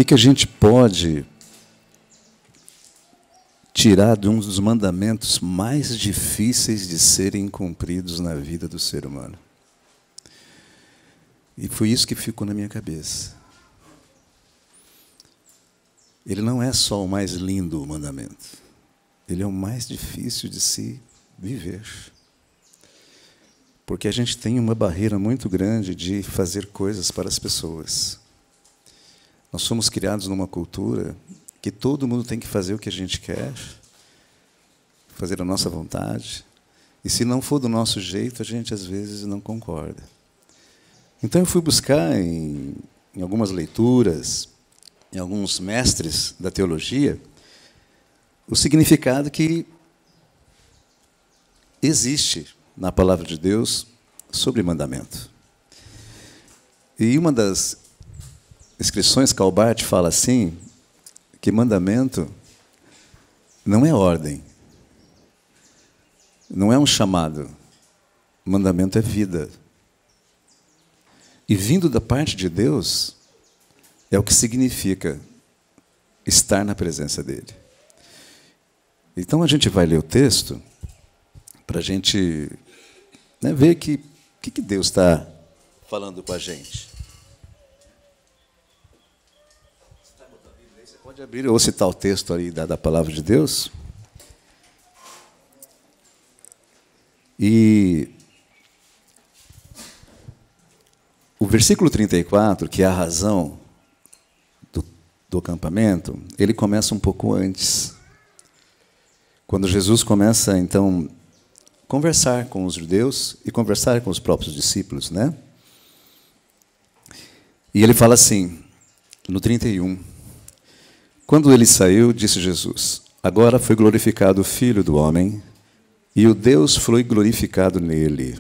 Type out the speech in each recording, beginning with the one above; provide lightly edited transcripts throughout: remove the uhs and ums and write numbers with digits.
que a gente pode tirar de um dos mandamentos mais difíceis de serem cumpridos na vida do ser humano? E foi isso que ficou na minha cabeça. Ele não é só o mais lindo mandamento. Ele é o mais difícil de se viver. Porque a gente tem uma barreira muito grande de fazer coisas para as pessoas. Nós somos criados numa cultura que todo mundo tem que fazer o que a gente quer, fazer a nossa vontade, e se não for do nosso jeito, a gente às vezes não concorda. Então eu fui buscar em algumas leituras, em alguns mestres da teologia, o significado que existe na palavra de Deus sobre mandamento. E uma das inscrições, Calbart fala assim, que mandamento não é ordem, não é um chamado, mandamento é vida. E vindo da parte de Deus, é o que significa estar na presença dele. Então a gente vai ler o texto para a gente, né, ver que Deus está falando com a gente. Você pode abrir ou citar o texto aí da palavra de Deus. E o versículo 34, que é a razão do acampamento, ele começa um pouco antes. Quando Jesus começa, então, a conversar com os judeus e conversar com os próprios discípulos, né? E ele fala assim, no 31, quando ele saiu, disse Jesus, agora foi glorificado o Filho do Homem, e o Deus foi glorificado nele.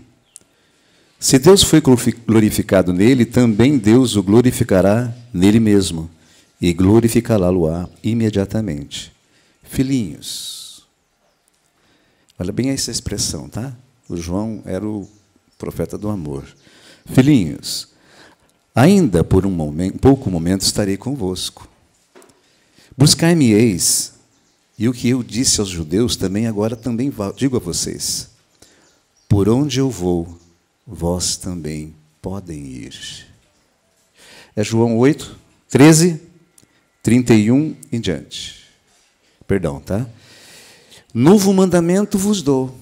Se Deus foi glorificado nele, também Deus o glorificará nele mesmo, e glorificará-lo-á imediatamente. Filhinhos. Olha bem essa expressão, tá? O João era o profeta do amor. Filhinhos, ainda por pouco momento estarei convosco. Buscai-me-eis, e o que eu disse aos judeus, também digo a vocês. Por onde eu vou, vós também podem ir. É João 8, 13, 31 em diante. Perdão, tá? Novo mandamento vos dou,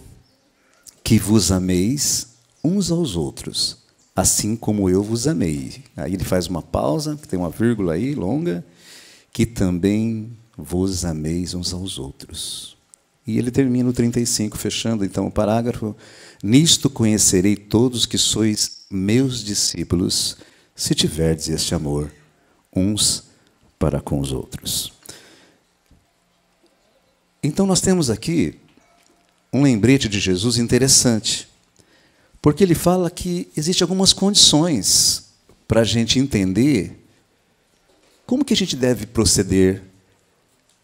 que vos ameis uns aos outros, assim como eu vos amei. Aí ele faz uma pausa, que tem uma vírgula aí, longa, que também vos ameis uns aos outros. E ele termina o 35, fechando então o parágrafo. Nisto conhecerei todos que sois meus discípulos, se tiverdes este amor uns para com os outros. Então nós temos aqui um lembrete de Jesus interessante, porque ele fala que existem algumas condições para a gente entender como que a gente deve proceder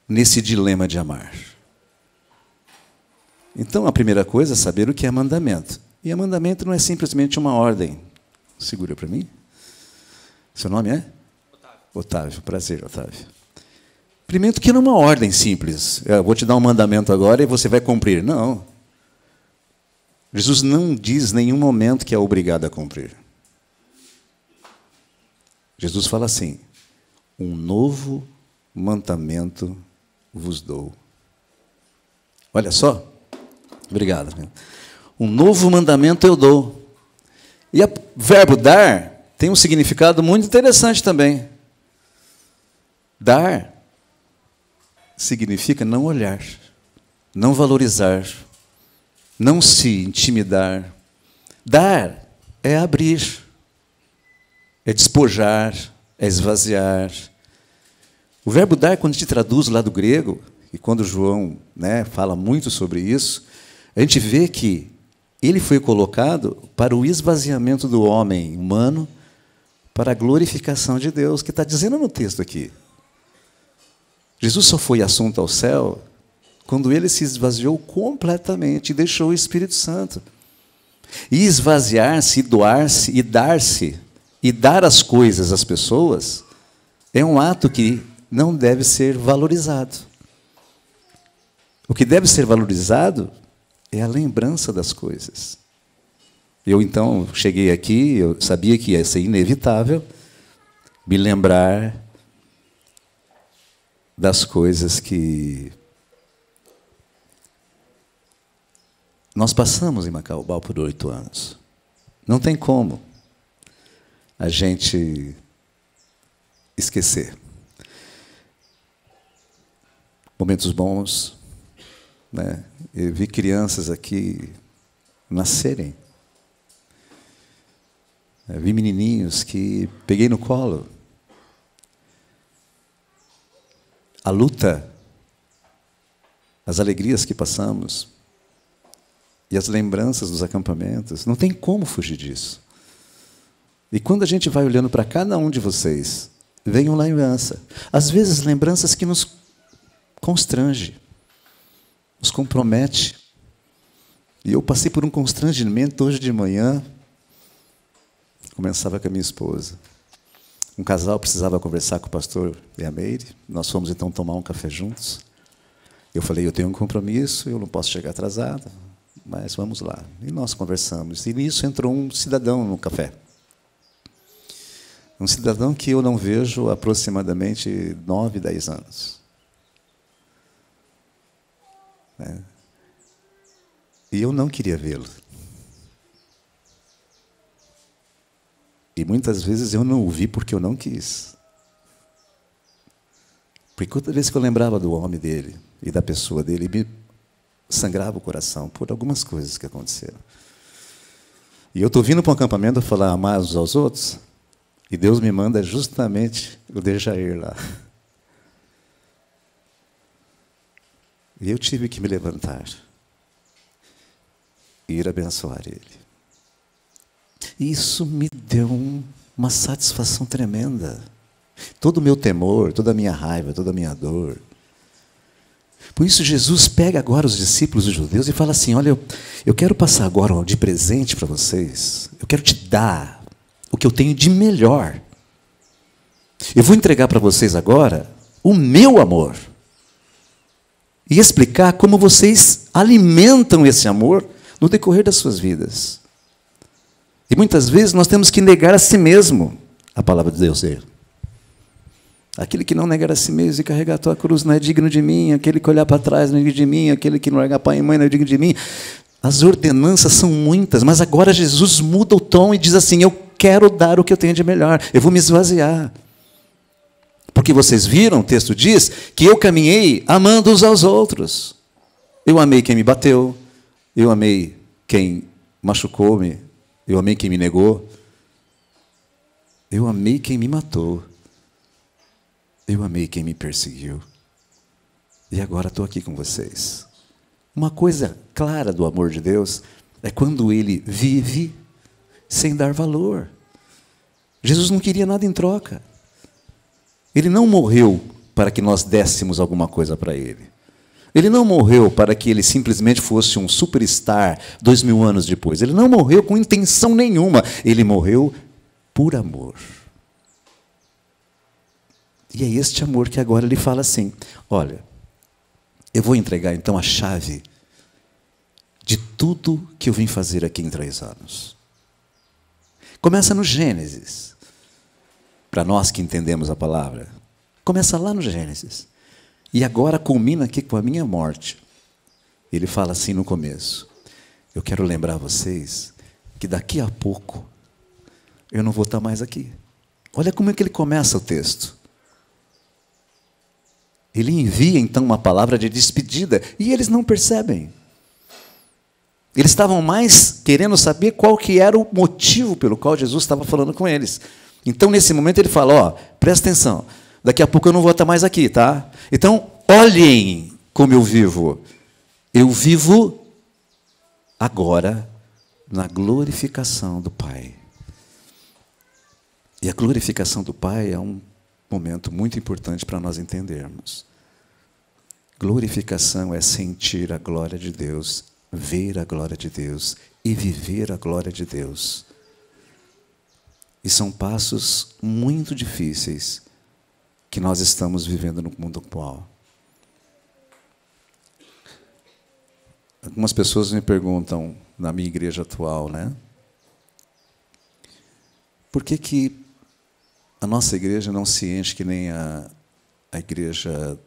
nesse dilema de amar. Então, a primeira coisa é saber o que é mandamento. E mandamento não é simplesmente uma ordem. Segura para mim. Seu nome é? Otávio. Otávio, prazer, Otávio. Primeiro que não é uma ordem simples. Eu vou te dar um mandamento agora e você vai cumprir. Não. Jesus não diz em nenhum momento que é obrigado a cumprir. Jesus fala assim, um novo mandamento vos dou. Olha só. Obrigado. Um novo mandamento eu dou. E o verbo dar tem um significado muito interessante também. Dar significa não olhar, não valorizar, não se intimidar. Dar é abrir, é despojar, é esvaziar. O verbo dar, quando a gente traduz lá do grego, e quando João, né, fala muito sobre isso, a gente vê que ele foi colocado para o esvaziamento do homem humano, para a glorificação de Deus, que está dizendo no texto aqui. Jesus só foi assunto ao céu quando ele se esvaziou completamente e deixou o Espírito Santo. E esvaziar-se, e doar-se, e dar-se, e dar as coisas às pessoas, É um ato que não deve ser valorizado. O que deve ser valorizado é a lembrança das coisas. Eu, então, cheguei aqui, eu sabia que ia ser inevitável me lembrar das coisas que nós passamos em Macaubal por 8 anos. Não tem como a gente esquecer. Momentos bons, né? Eu vi crianças aqui nascerem. Eu vi menininhos que peguei no colo. A luta, as alegrias que passamos e as lembranças dos acampamentos, não tem como fugir disso. E quando a gente vai olhando para cada um de vocês, vem uma lembrança. Às vezes, lembranças que nos constrange, nos compromete. E eu passei por um constrangimento hoje de manhã. Começava com a minha esposa. Um casal precisava conversar com o pastor e a Meire. Nós fomos, então, tomar um café juntos. Eu falei, eu tenho um compromisso, eu não posso chegar atrasado, mas vamos lá. E nós conversamos. E nisso entrou um cidadão no café. Um cidadão que eu não vejo há aproximadamente 9, 10 anos. E eu não queria vê-lo. E muitas vezes eu não o vi porque eu não quis. Porque toda vez que eu lembrava do homem dele e da pessoa dele, me sangrava o coração por algumas coisas que aconteceram. E eu estou vindo para um acampamento falar amar uns aos outros, e Deus me manda justamente o Dejair lá. E eu tive que me levantar e ir abençoar ele. E isso me deu uma satisfação tremenda. Todo o meu temor, toda a minha raiva, toda a minha dor. Por isso Jesus pega agora os discípulos dos judeus e fala assim, olha, eu quero passar agora de presente para vocês. Eu quero te dar o que eu tenho de melhor. Eu vou entregar para vocês agora o meu amor. E explicar como vocês alimentam esse amor no decorrer das suas vidas. E muitas vezes nós temos que negar a si mesmo, a palavra de Deus é. Aquele que não negar a si mesmo e carregar a tua cruz não é digno de mim, aquele que olhar para trás não é digno de mim, aquele que não largar pai e mãe não é digno de mim. As ordenanças são muitas, mas agora Jesus muda o tom e diz assim, eu quero dar o que eu tenho de melhor, eu vou me esvaziar. Porque vocês viram, o texto diz, que eu caminhei amando uns aos outros. Eu amei quem me bateu, eu amei quem machucou-me, eu amei quem me negou, eu amei quem me matou, eu amei quem me perseguiu. E agora estou aqui com vocês. Uma coisa clara do amor de Deus é quando Ele vive sem dar valor. Jesus não queria nada em troca. Ele não morreu para que nós dessemos alguma coisa para Ele. Ele não morreu para que Ele simplesmente fosse um superstar 2000 anos depois. Ele não morreu com intenção nenhuma. Ele morreu por amor. E é este amor que agora Ele fala assim, olha, eu vou entregar então a chave de tudo que eu vim fazer aqui em 3 anos. Começa no Gênesis. Para nós que entendemos a palavra. Começa lá no Gênesis. E agora culmina aqui com a minha morte. Ele fala assim no começo. Eu quero lembrar vocês que daqui a pouco eu não vou estar mais aqui. Olha como é que ele começa o texto. Ele envia então uma palavra de despedida e eles não percebem. Eles estavam mais querendo saber qual que era o motivo pelo qual Jesus estava falando com eles. Então, nesse momento, ele fala, ó, presta atenção, daqui a pouco eu não vou estar mais aqui, tá? Então, olhem como eu vivo. Eu vivo agora na glorificação do Pai. E a glorificação do Pai é um momento muito importante para nós entendermos. Glorificação é sentir a glória de Deus, ver a glória de Deus e viver a glória de Deus. E são passos muito difíceis, que nós estamos vivendo no mundo atual. Algumas pessoas me perguntam, na minha igreja atual, né? Por que a nossa igreja não se enche que nem a igreja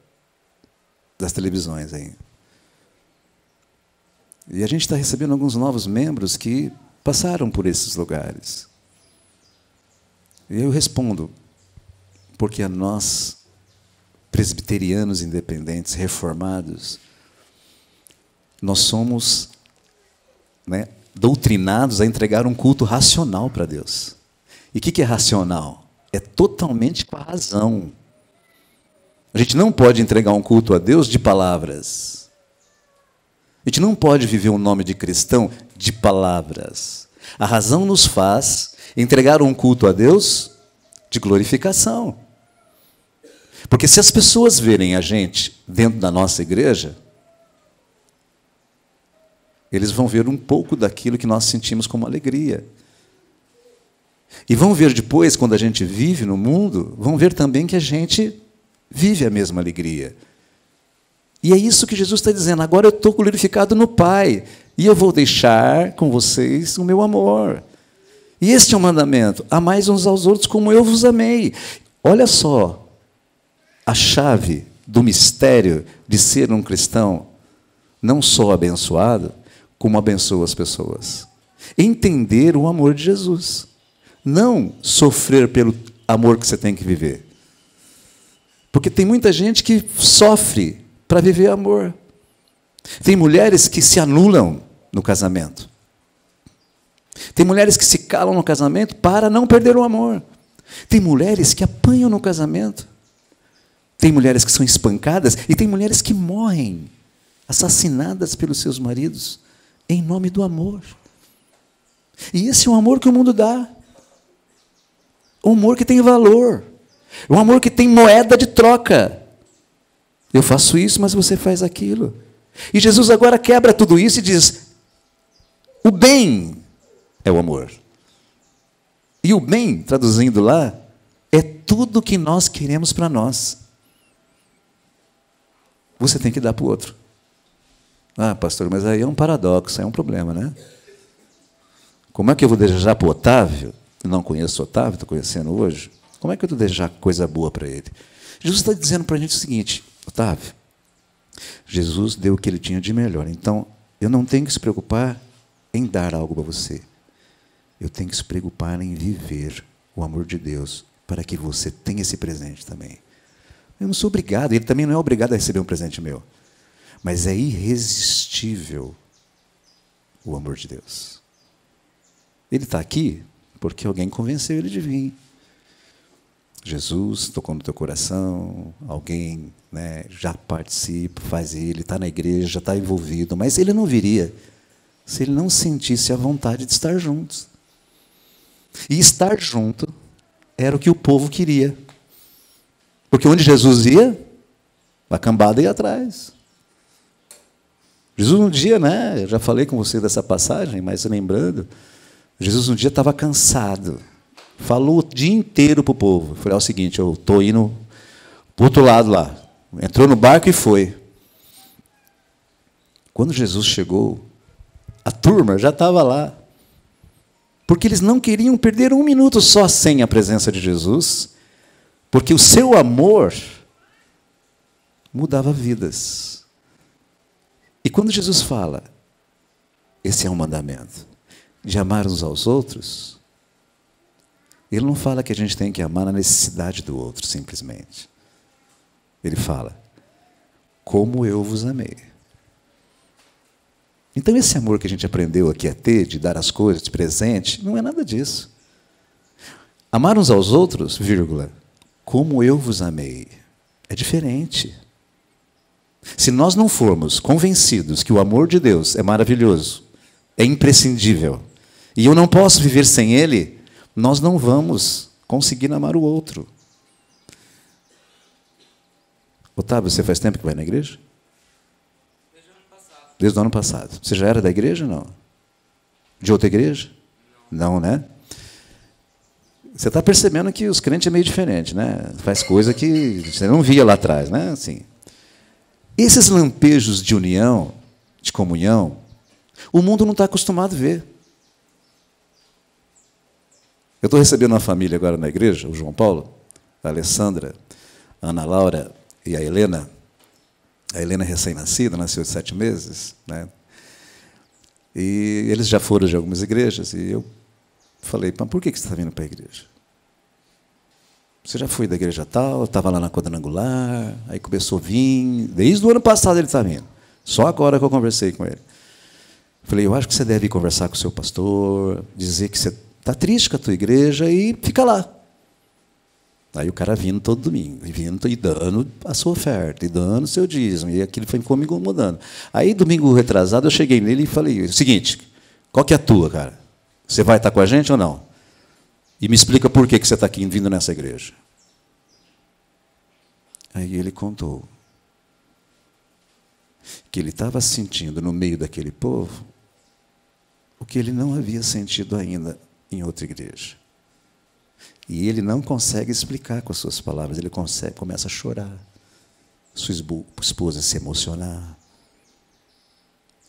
das televisões aí? E a gente está recebendo alguns novos membros que passaram por esses lugares. E eu respondo, porque a nós, presbiterianos independentes, reformados, nós somos, né, doutrinados a entregar um culto racional para Deus. E o que é racional? É totalmente com a razão. A gente não pode entregar um culto a Deus de palavras. A gente não pode viver um nome de cristão de palavras. A razão nos faz entregar um culto a Deus de glorificação. Porque se as pessoas verem a gente dentro da nossa igreja, eles vão ver um pouco daquilo que nós sentimos como alegria. E vão ver depois, quando a gente vive no mundo, vão ver também que a gente vive a mesma alegria. E é isso que Jesus está dizendo, agora eu estou glorificado no Pai, e eu vou deixar com vocês o meu amor. E este é o mandamento, amais uns aos outros como eu vos amei. Olha só, a chave do mistério de ser um cristão, não só abençoado, como abençoa as pessoas. Entender o amor de Jesus. Não sofrer pelo amor que você tem que viver. Porque tem muita gente que sofre para viver amor. Tem mulheres que se anulam no casamento. Tem mulheres que se calam no casamento para não perder o amor. Tem mulheres que apanham no casamento. Tem mulheres que são espancadas e tem mulheres que morrem, assassinadas pelos seus maridos, em nome do amor. E esse é o amor que o mundo dá. Um amor que tem valor. Um amor que tem moeda de troca. Eu faço isso, mas você faz aquilo. E Jesus agora quebra tudo isso e diz, o bem é o amor. E o bem, traduzindo lá, é tudo que nós queremos para nós. Você tem que dar para o outro. Ah, pastor, mas aí é um paradoxo, é um problema, né? Como é que eu vou desejar para o Otávio? Eu não conheço o Otávio, estou conhecendo hoje. Como é que eu vou desejar coisa boa para ele? Jesus está dizendo para a gente o seguinte, Otávio, Jesus deu o que ele tinha de melhor, então eu não tenho que se preocupar em dar algo para você. Eu tenho que se preocupar em viver o amor de Deus para que você tenha esse presente também. Eu não sou obrigado, ele também não é obrigado a receber um presente meu. Mas é irresistível o amor de Deus. Ele está aqui porque alguém convenceu ele de vir. Jesus tocou no teu coração, alguém, né, já participa, faz ele, está na igreja, já está envolvido, mas ele não viria se ele não sentisse a vontade de estar juntos. E estar junto era o que o povo queria. Porque onde Jesus ia, a cambada ia atrás. Jesus um dia, né, eu já falei com você dessa passagem, mas lembrando, Jesus um dia estava cansado. Falou o dia inteiro para o povo. Falei, é o seguinte, eu estou indo para o outro lado lá. Entrou no barco e foi. Quando Jesus chegou, a turma já estava lá. Porque eles não queriam perder um minuto só sem a presença de Jesus, porque o seu amor mudava vidas. E quando Jesus fala, esse é um mandamento, de amar uns aos outros, ele não fala que a gente tem que amar na necessidade do outro, simplesmente. Ele fala, como eu vos amei. Então esse amor que a gente aprendeu aqui a ter, de dar as coisas, de presente, não é nada disso. Amar uns aos outros, vírgula, como eu vos amei, é diferente. Se nós não formos convencidos que o amor de Deus é maravilhoso, é imprescindível, e eu não posso viver sem ele, nós não vamos conseguir amar o outro. Otávio, você faz tempo que vai na igreja? Desde o ano passado. Desde o ano passado. Você já era da igreja ou não? De outra igreja? Não, né? Você está percebendo que os crentes é meio diferente, né? Faz coisa que você não via lá atrás, né? Assim, esses lampejos de união, de comunhão, o mundo não está acostumado a ver. Eu estou recebendo uma família agora na igreja, o João Paulo, a Alessandra, a Ana Laura e a Helena. A Helena é recém-nascida, nasceu de 7 meses, né? E eles já foram de algumas igrejas, e eu falei, mas por que você está vindo para a igreja? Você já foi da igreja tal, estava lá na quadrangular, aí começou a vir, desde o ano passado ele está vindo. Só agora que eu conversei com ele. Falei, eu acho que você deve ir conversar com o seu pastor, dizer que você está triste com a tua igreja e fica lá. Aí o cara vindo todo domingo, vindo e dando a sua oferta, e dando o seu dízimo, e aquilo foi me incomodando. Aí, domingo retrasado, eu cheguei nele e falei, o seguinte, qual que é a tua, cara? Você vai estar com a gente ou não? E me explica por que você está aqui vindo nessa igreja. Aí ele contou que ele estava sentindo no meio daquele povo o que ele não havia sentido ainda em outra igreja. E ele não consegue explicar com as suas palavras, ele começa a chorar. Sua esposa se emocionar.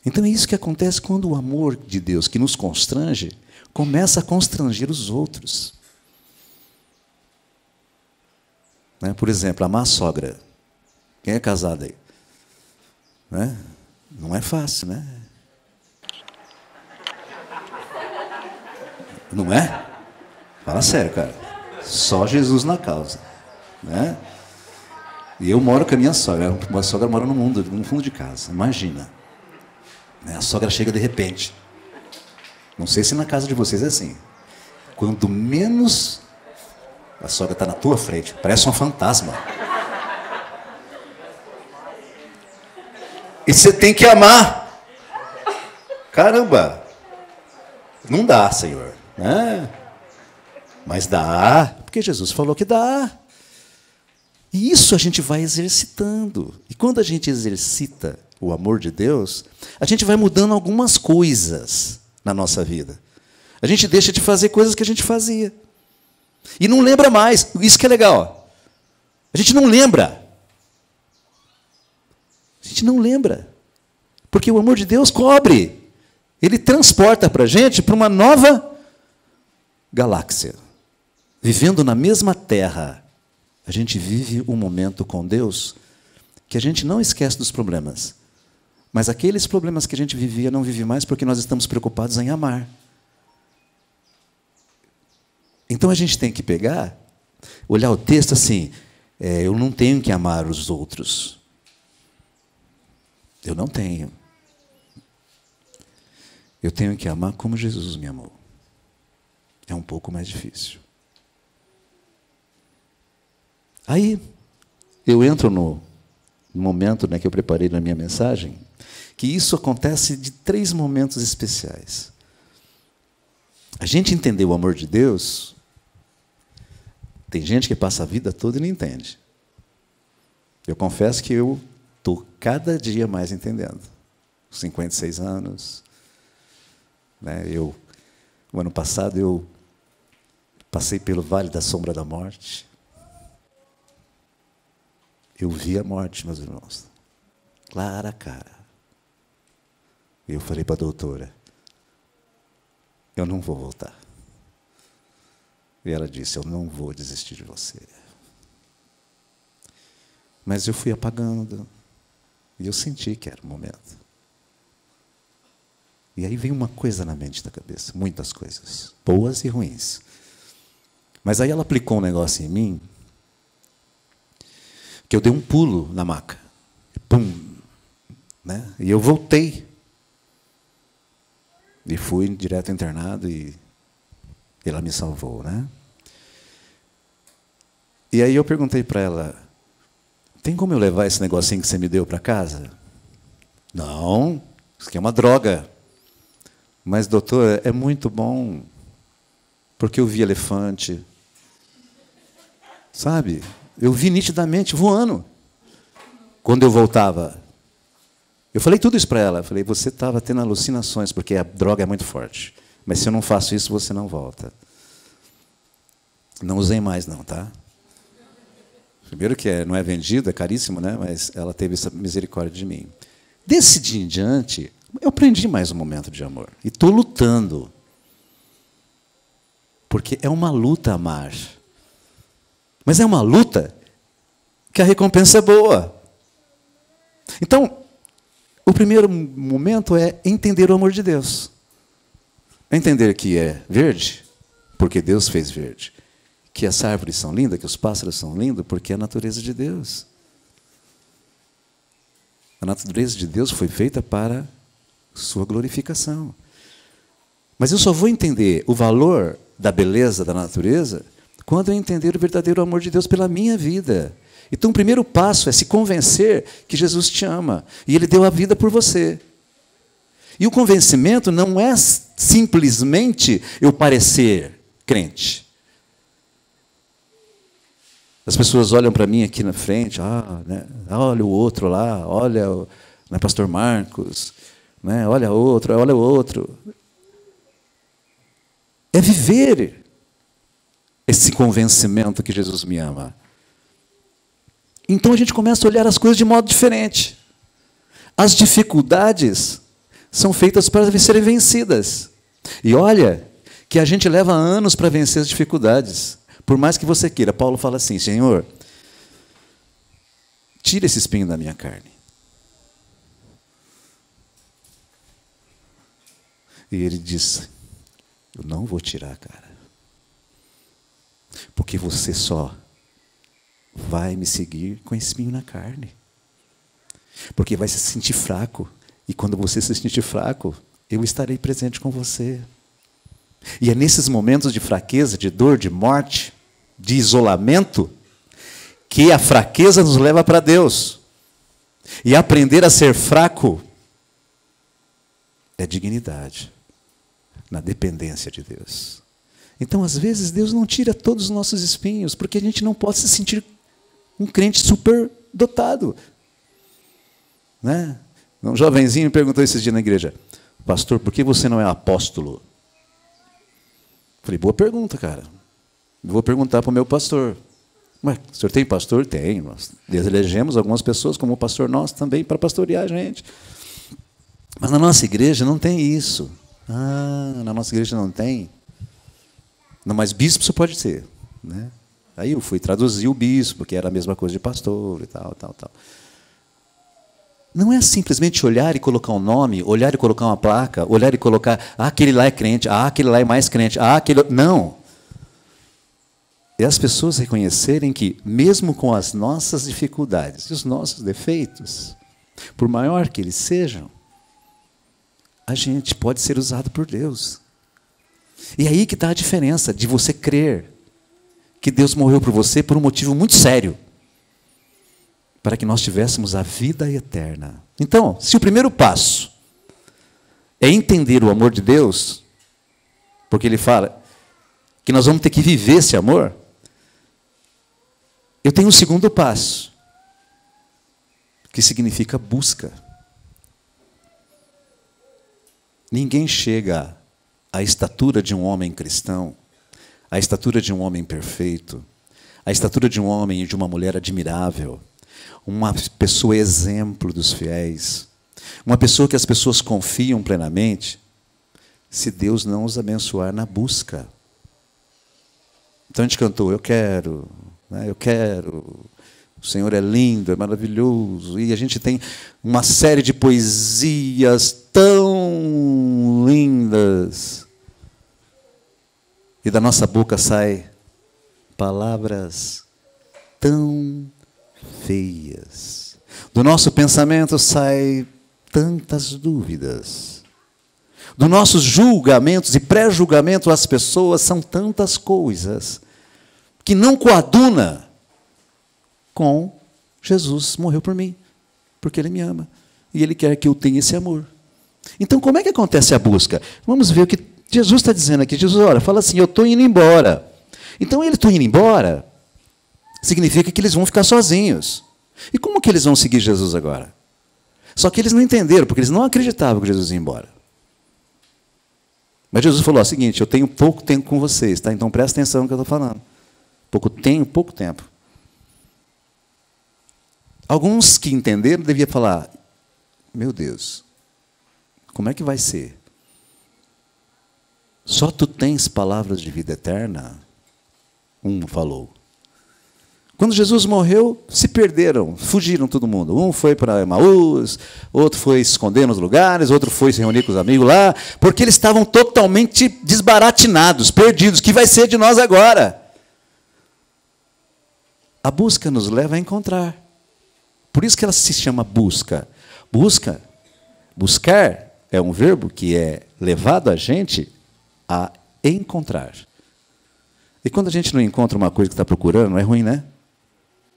Então é isso que acontece quando o amor de Deus, que nos constrange, começa a constranger os outros. Né? Por exemplo, amar a sogra. Quem é casado aí? Né? Não é fácil, né? Não é? Fala sério, cara. Só Jesus na causa. Né? E eu moro com a minha sogra. A sogra mora no fundo de casa. Imagina. A sogra chega de repente. Não sei se na casa de vocês é assim. Quando menos a sogra está na tua frente, parece um fantasma. E você tem que amar. Caramba! Não dá, Senhor. Né? Mas dá, porque Jesus falou que dá. E isso a gente vai exercitando. E quando a gente exercita o amor de Deus, a gente vai mudando algumas coisas na nossa vida. A gente deixa de fazer coisas que a gente fazia. E não lembra mais. Isso que é legal. A gente não lembra. A gente não lembra. Porque o amor de Deus cobre. Ele transporta para a gente para uma nova galáxia. Vivendo na mesma terra, a gente vive um momento com Deus que a gente não esquece dos problemas. Mas aqueles problemas que a gente vivia não vive mais porque nós estamos preocupados em amar. Então a gente tem que pegar, olhar o texto assim, eu não tenho que amar os outros. Eu não tenho. Eu tenho que amar como Jesus me amou. É um pouco mais difícil. Aí, eu entro no momento, né, que eu preparei na minha mensagem, que isso acontece de 3 momentos especiais. A gente entender o amor de Deus, tem gente que passa a vida toda e não entende. Eu confesso que eu estou cada dia mais entendendo. 56 anos. Né, o ano passado eu passei pelo Vale da Sombra da Morte. Eu vi a morte, meus irmãos. Clara a cara. E eu falei para a doutora, eu não vou voltar. E ela disse, eu não vou desistir de você. Mas eu fui apagando. E eu senti que era o momento. E aí veio uma coisa na mente da cabeça, muitas coisas, boas e ruins. Mas aí ela aplicou um negócio em mim, que eu dei um pulo na maca. Pum! Né? E eu voltei. E fui direto ao internado e ela me salvou. Né? E aí eu perguntei para ela, tem como eu levar esse negocinho que você me deu para casa? Não, isso aqui é uma droga. Mas, doutor, é muito bom, porque eu vi elefante. Sabe? Eu vi nitidamente voando. Quando eu voltava. Eu falei tudo isso para ela. Eu falei, você estava tendo alucinações, porque a droga é muito forte. Mas se eu não faço isso, você não volta. Não usei mais, não, tá? Primeiro que não é vendido, é caríssimo, né? Mas ela teve essa misericórdia de mim. Desse dia em diante, eu aprendi mais um momento de amor. E estou lutando. Porque é uma luta amar. Mas é uma luta que a recompensa é boa. Então, o primeiro momento é entender o amor de Deus. Entender que é verde, porque Deus fez verde. Que as árvores são lindas, que os pássaros são lindos, porque é a natureza de Deus. A natureza de Deus foi feita para sua glorificação. Mas eu só vou entender o valor da beleza da natureza quando eu entender o verdadeiro amor de Deus pela minha vida. Então, o primeiro passo é se convencer que Jesus te ama. E Ele deu a vida por você. E o convencimento não é simplesmente eu parecer crente. As pessoas olham para mim aqui na frente, né, olha o outro lá, olha o pastor Marcos, né, olha o outro. É viver esse convencimento que Jesus me ama. Então a gente começa a olhar as coisas de modo diferente. As dificuldades são feitas para serem vencidas. E olha que a gente leva anos para vencer as dificuldades. Por mais que você queira. Paulo fala assim, Senhor, tira esse espinho da minha carne. E ele diz, eu não vou tirar, cara. Porque você só vai me seguir com espinho na carne. Porque vai se sentir fraco. E quando você se sentir fraco, eu estarei presente com você. E é nesses momentos de fraqueza, de dor, de morte, de isolamento, que a fraqueza nos leva para Deus. E aprender a ser fraco é dignidade, na dependência de Deus. Então, às vezes, Deus não tira todos os nossos espinhos, porque a gente não pode se sentir um crente super dotado. Né? Um jovenzinho me perguntou esses dias na igreja, pastor, por que você não é apóstolo? Falei, boa pergunta, cara. Vou perguntar para o meu pastor. Mas o senhor tem pastor? Tem. Nós elegemos algumas pessoas como pastor nosso também para pastorear a gente. Mas na nossa igreja não tem isso. Na nossa igreja não tem. Não, mas bispo você pode ser. Né? Aí eu fui traduzir o bispo, que era a mesma coisa de pastor e tal. Não é simplesmente olhar e colocar um nome, olhar e colocar uma placa, olhar e colocar, aquele lá é crente, aquele lá é mais crente, aquele... Não. É as pessoas reconhecerem que, mesmo com as nossas dificuldades e os nossos defeitos, por maior que eles sejam, a gente pode ser usado por Deus. E aí que está a diferença de você crer que Deus morreu por você por um motivo muito sério, para que nós tivéssemos a vida eterna. Então, se o primeiro passo é entender o amor de Deus, porque Ele fala que nós vamos ter que viver esse amor, eu tenho um segundo passo, que significa busca. Ninguém chega à estatura de um homem cristão, à estatura de um homem perfeito, à estatura de um homem e de uma mulher admirável, uma pessoa exemplo dos fiéis, uma pessoa que as pessoas confiam plenamente, se Deus não os abençoar na busca. Então a gente cantou, eu quero, o Senhor é lindo, é maravilhoso, e a gente tem uma série de poesias tão lindas, e da nossa boca saem palavras tão feias, do nosso pensamento saem tantas dúvidas, dos nossos julgamentos e pré-julgamentos às pessoas são tantas coisas que não coaduna com Jesus morreu por mim, porque Ele me ama e Ele quer que eu tenha esse amor. Então, como é que acontece a busca? Vamos ver o que Jesus está dizendo aqui. Jesus, olha, fala assim, eu estou indo embora. Então, eles estão indo embora, significa que eles vão ficar sozinhos. E como que eles vão seguir Jesus agora? Só que eles não entenderam, porque eles não acreditavam que Jesus ia embora. Mas Jesus falou o seguinte, eu tenho pouco tempo com vocês, tá? Então presta atenção no que eu estou falando. Pouco tempo. Alguns que entenderam deviam falar, meu Deus, como é que vai ser? Só tu tens palavras de vida eterna? Um falou. Quando Jesus morreu, se perderam, fugiram todo mundo. Um foi para Emaús, outro foi se esconder nos lugares, outro foi se reunir com os amigos lá, porque eles estavam totalmente desbaratinados, perdidos. O que vai ser de nós agora? A busca nos leva a encontrar. Por isso que ela se chama busca. Buscar é um verbo que é levado a gente a encontrar. E quando a gente não encontra uma coisa que está procurando, é ruim, né?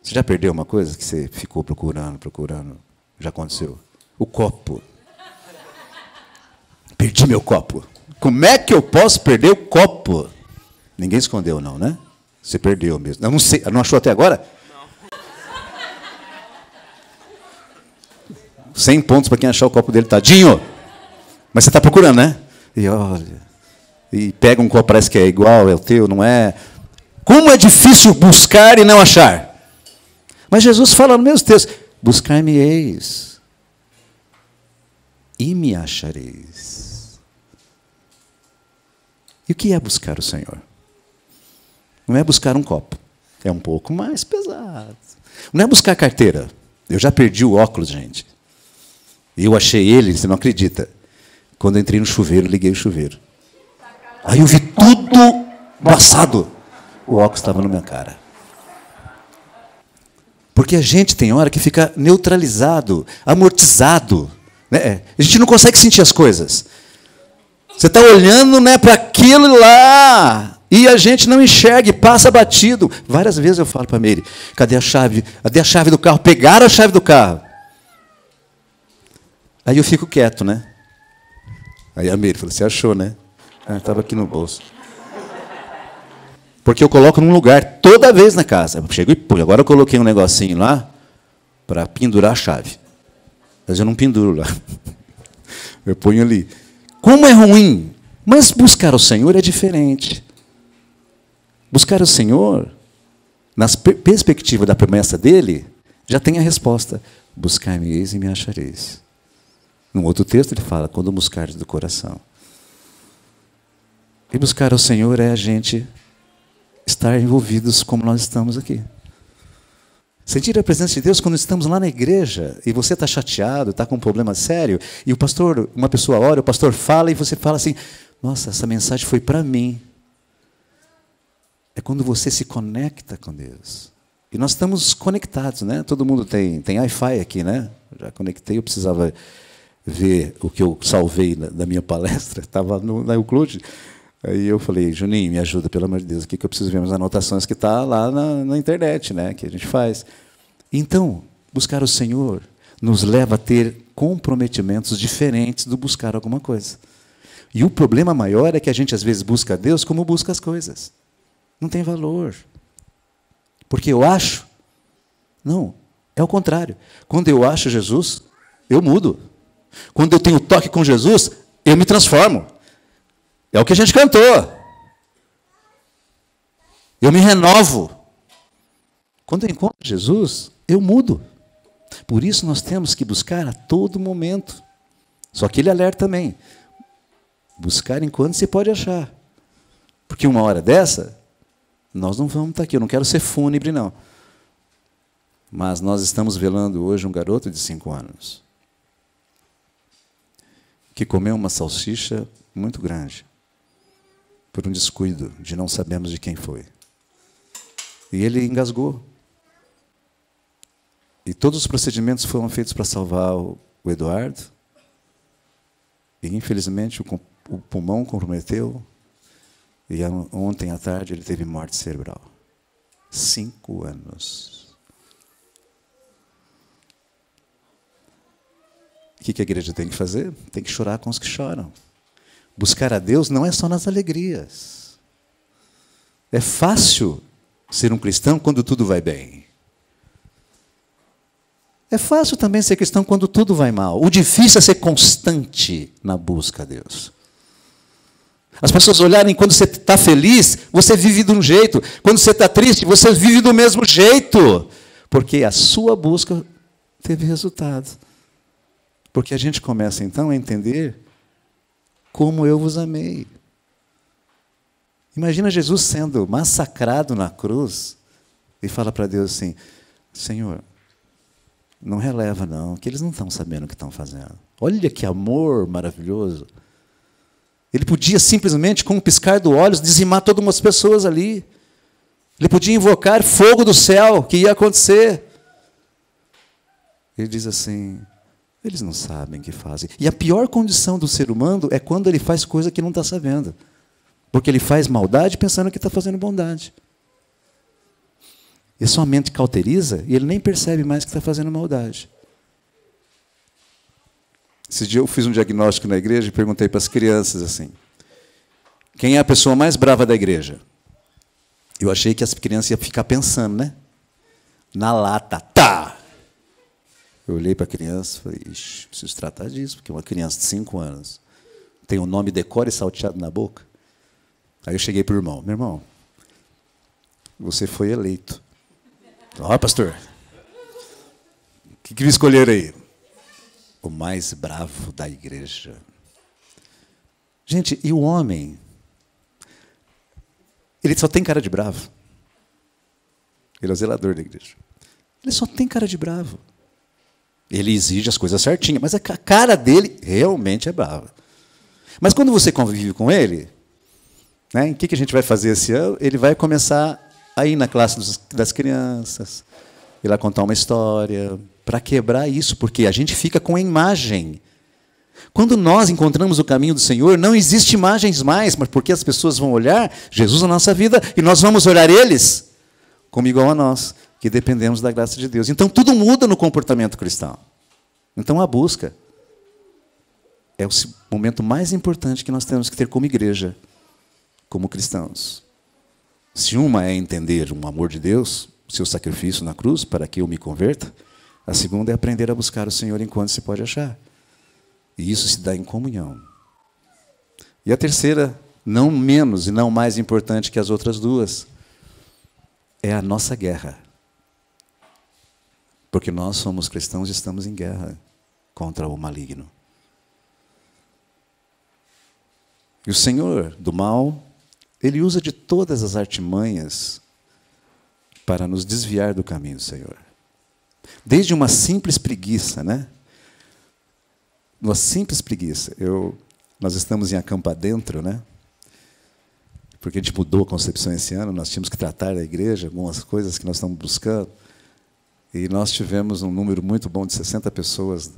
Você já perdeu uma coisa que você ficou procurando? Já aconteceu? O copo. Perdi meu copo. Como é que eu posso perder o copo? Ninguém escondeu, não, né? Você perdeu mesmo. Eu não sei. Não achou até agora? Não. 100 pontos para quem achar o copo dele, tadinho. Mas você está procurando, né? E olha. E pega um copo, parece que é igual, é o teu, não é? Como é difícil buscar e não achar? Mas Jesus fala no mesmo texto, buscar-me-eis e me achareis. E o que é buscar o Senhor? Não é buscar um copo, é um pouco mais pesado. Não é buscar carteira. Eu já perdi o óculos, gente. E eu achei ele, você não acredita. Quando eu entrei no chuveiro, liguei o chuveiro. Aí eu vi tudo embaçado. O óculos estava na minha cara. Porque a gente tem hora que fica neutralizado, amortizado. Né? A gente não consegue sentir as coisas. Você está olhando, né, para aquilo lá e a gente não enxerga e passa batido. Várias vezes eu falo para a Meire, cadê a chave? Cadê a chave do carro? Pegaram a chave do carro. Aí eu fico quieto, né? Aí a Meire falou, você achou, né? Estava aqui no bolso. Porque eu coloco num lugar toda vez na casa. Eu chego e pô, agora eu coloquei um negocinho lá para pendurar a chave. Mas eu não penduro lá. Eu ponho ali. Como é ruim, mas buscar o Senhor é diferente. Buscar o Senhor, na perspectiva da promessa dele, já tem a resposta. Buscar-me-eis e me achareis. Num outro texto ele fala, quando buscares do coração. E buscar ao Senhor é a gente estar envolvidos como nós estamos aqui. Sentir a presença de Deus quando estamos lá na igreja e você está chateado, está com um problema sério, e o pastor, uma pessoa ora, o pastor fala e você fala assim, nossa, essa mensagem foi para mim. É quando você se conecta com Deus. E nós estamos conectados, né? Todo mundo tem Wi-Fi aqui, né? Já conectei, eu precisava ver o que eu salvei da minha palestra, estava na Euclude. Aí eu falei, Juninho, me ajuda, pelo amor de Deus, aqui que eu preciso ver umas anotações que está lá na internet, né, que a gente faz. Então, buscar o Senhor nos leva a ter comprometimentos diferentes do buscar alguma coisa. E o problema maior é que a gente, às vezes, busca a Deus como busca as coisas. Não tem valor. Porque eu acho. Não, é o contrário. Quando eu acho Jesus, eu mudo. Quando eu tenho toque com Jesus, eu me transformo. É o que a gente cantou. Eu me renovo. Quando eu encontro Jesus, eu mudo. Por isso nós temos que buscar a todo momento. Só que ele alerta também. Buscar enquanto se pode achar. Porque uma hora dessa, nós não vamos estar aqui. Eu não quero ser fúnebre, não. Mas nós estamos velando hoje um garoto de 5 anos. Que comeu uma salsicha muito grande. Por um descuido de não sabemos de quem foi. E ele engasgou. E todos os procedimentos foram feitos para salvar o Eduardo. E, infelizmente, o pulmão comprometeu. E ontem à tarde ele teve morte cerebral. 5 anos. O que a igreja tem que fazer? Tem que chorar com os que choram. Buscar a Deus não é só nas alegrias. É fácil ser um cristão quando tudo vai bem. É fácil também ser cristão quando tudo vai mal. O difícil é ser constante na busca a Deus. As pessoas olharem, quando você está feliz, você vive de um jeito. Quando você está triste, você vive do mesmo jeito. Porque a sua busca teve resultado. Porque a gente começa, então, a entender como eu vos amei. Imagina Jesus sendo massacrado na cruz e fala para Deus assim, Senhor, não releva não, que eles não estão sabendo o que estão fazendo. Olha que amor maravilhoso. Ele podia simplesmente, com um piscar dos olhos, dizimar todas as pessoas ali. Ele podia invocar fogo do céu, que ia acontecer. Ele diz assim, eles não sabem o que fazem. E a pior condição do ser humano é quando ele faz coisa que não está sabendo. Porque ele faz maldade pensando que está fazendo bondade. E sua mente cauteriza e ele nem percebe mais que está fazendo maldade. Esse dia eu fiz um diagnóstico na igreja e perguntei para as crianças assim, quem é a pessoa mais brava da igreja? Eu achei que as crianças iam ficar pensando, né? Na lata, tá! Eu olhei para a criança e falei, ixi, preciso tratar disso, porque uma criança de 5 anos tem o nome decore e salteado na boca. Aí eu cheguei para o irmão, meu irmão, você foi eleito. Ó, pastor, o que me escolheram aí? O mais bravo da igreja. Gente, e o homem? Ele só tem cara de bravo. Ele é o zelador da igreja. Ele só tem cara de bravo. Ele exige as coisas certinhas, mas a cara dele realmente é brava. Mas quando você convive com ele, né, o que a gente vai fazer esse ano? Ele vai começar a ir na classe das crianças, ir lá contar uma história, para quebrar isso, porque a gente fica com a imagem. Quando nós encontramos o caminho do Senhor, não existe imagens mais, mas porque as pessoas vão olhar Jesus na nossa vida e nós vamos olhar eles como igual a nós, que dependemos da graça de Deus. Então, tudo muda no comportamento cristão. Então, a busca é o momento mais importante que nós temos que ter como igreja, como cristãos. Se uma é entender o amor de Deus, o seu sacrifício na cruz, para que eu me converta, a segunda é aprender a buscar o Senhor enquanto se pode achar. E isso se dá em comunhão. E a terceira, não menos e não mais importante que as outras duas, é a nossa guerra. Porque nós somos cristãos e estamos em guerra contra o maligno. E o Senhor do mal, ele usa de todas as artimanhas para nos desviar do caminho do Senhor. Desde uma simples preguiça, né? Uma simples preguiça. Nós estamos em Acampa Dentro, né? Porque a gente mudou a concepção esse ano, nós tínhamos que tratar da igreja, algumas coisas que nós estamos buscando. E nós tivemos um número muito bom de 60 pessoas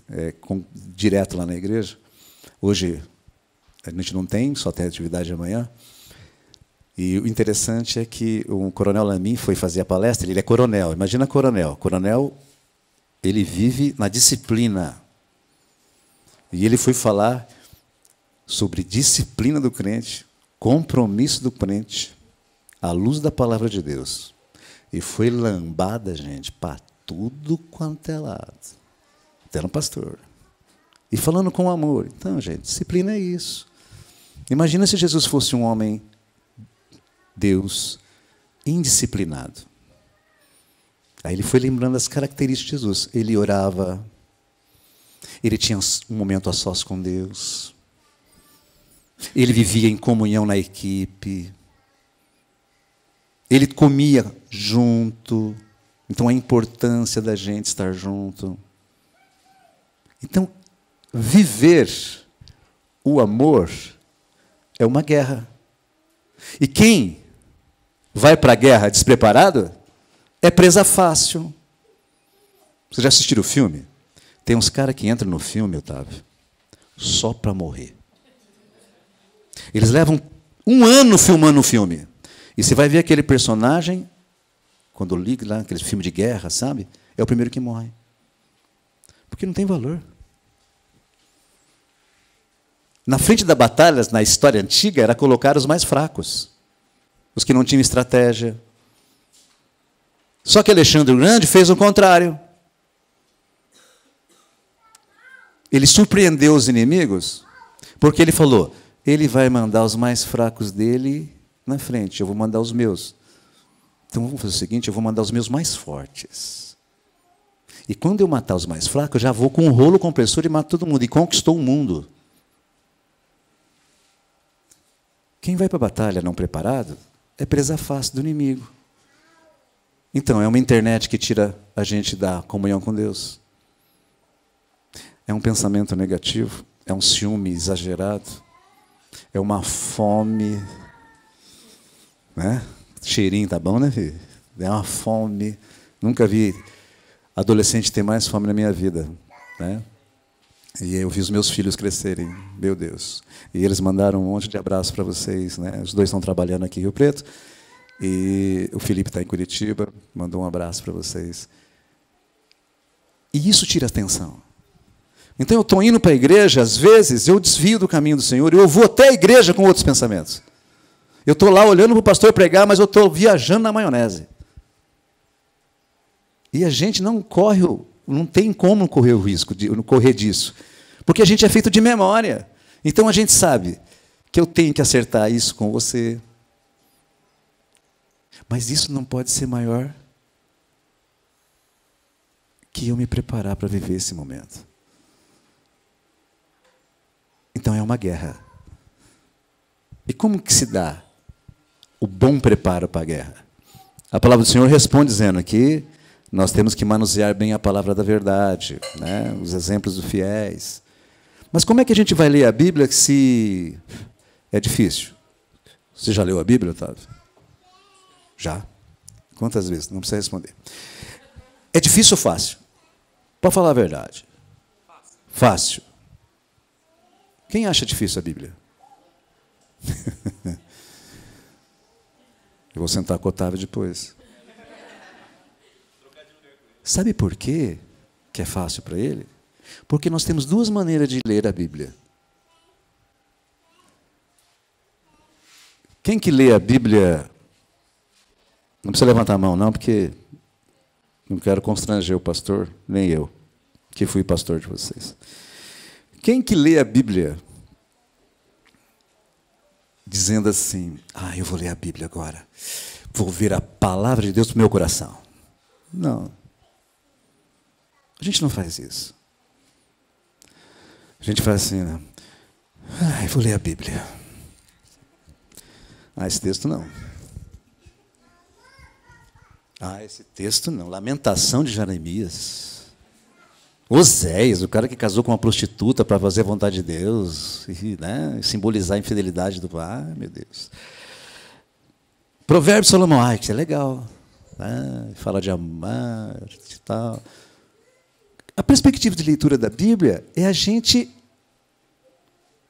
direto lá na igreja. Hoje, a gente não tem, só tem atividade amanhã. E o interessante é que o coronel Lamin foi fazer a palestra, ele é coronel, imagina coronel. Coronel, ele vive na disciplina. E ele foi falar sobre disciplina do crente, compromisso do crente, à luz da palavra de Deus. E foi lambada, gente, para tudo quanto é lado. Até no pastor. E falando com amor. Então, gente, disciplina é isso. Imagina se Jesus fosse um homem, Deus, indisciplinado. Aí ele foi lembrando as características de Jesus. Ele orava, ele tinha um momento a sós com Deus, ele vivia em comunhão na equipe, ele comia junto. Então, a importância da gente estar junto. Então, viver o amor é uma guerra. E quem vai para a guerra despreparado é presa fácil. Vocês já assistiram o filme? Tem uns caras que entram no filme, Otávio, só para morrer. Eles levam 1 ano filmando o filme. E você vai ver aquele personagem, quando liga lá, aquele filme de guerra, sabe? É o primeiro que morre. Porque não tem valor. Na frente da batalha, na história antiga, era colocar os mais fracos. Os que não tinham estratégia. Só que Alexandre o Grande fez o contrário. Ele surpreendeu os inimigos, porque ele falou, Ele vai mandar os mais fracos dele na frente, eu vou mandar os meus. Então vamos fazer o seguinte, eu vou mandar os meus mais fortes. E quando eu matar os mais fracos, eu já vou com um rolo compressor e mato todo mundo. E conquistou o mundo. Quem vai para a batalha não preparado é presa fácil do inimigo. Então, é uma internet que tira a gente da comunhão com Deus. É um pensamento negativo, é um ciúme exagerado, é uma fome, né? Cheirinho tá bom, né, filho? É uma fome. Nunca vi adolescente ter mais fome na minha vida, né? E eu vi os meus filhos crescerem, meu Deus. E eles mandaram um monte de abraço para vocês, né? Os dois estão trabalhando aqui em Rio Preto. E o Felipe está em Curitiba, mandou um abraço para vocês. E isso tira atenção. Então eu estou indo para a igreja, às vezes eu desvio do caminho do Senhor, eu vou até a igreja com outros pensamentos. Eu estou lá olhando para o pastor pregar, mas eu estou viajando na maionese. E a gente não tem como correr o risco de correr disso, porque a gente é feito de memória. Então a gente sabe que eu tenho que acertar isso com você. Mas isso não pode ser maior que eu me preparar para viver esse momento. Então é uma guerra. E como que se dá o bom preparo para a guerra? A palavra do Senhor responde dizendo que nós temos que manusear bem a palavra da verdade, né? Os exemplos dos fiéis. Mas como é que a gente vai ler a Bíblia se é difícil? Você já leu a Bíblia, Otávio? Já? Quantas vezes? Não precisa responder. É difícil ou fácil? Pode falar a verdade. Fácil. Quem acha difícil a Bíblia? Eu vou sentar com o Otávio depois. Sabe por quê que é fácil para ele? Porque nós temos duas maneiras de ler a Bíblia. Quem que lê a Bíblia... Não precisa levantar a mão, não, porque não quero constranger o pastor, nem eu, que fui pastor de vocês. Quem que lê a Bíblia dizendo assim, eu vou ler a Bíblia agora, vou ver a palavra de Deus no meu coração? Não. A gente não faz isso. A gente faz assim, né? Vou ler a Bíblia. Esse texto não. Esse texto não. Lamentação de Jeremias. Oséias, o cara que casou com uma prostituta para fazer a vontade de Deus, e, né, simbolizar a infidelidade do... meu Deus. Provérbios de Salomão, que é legal. Fala de amar e tal. A perspectiva de leitura da Bíblia é a gente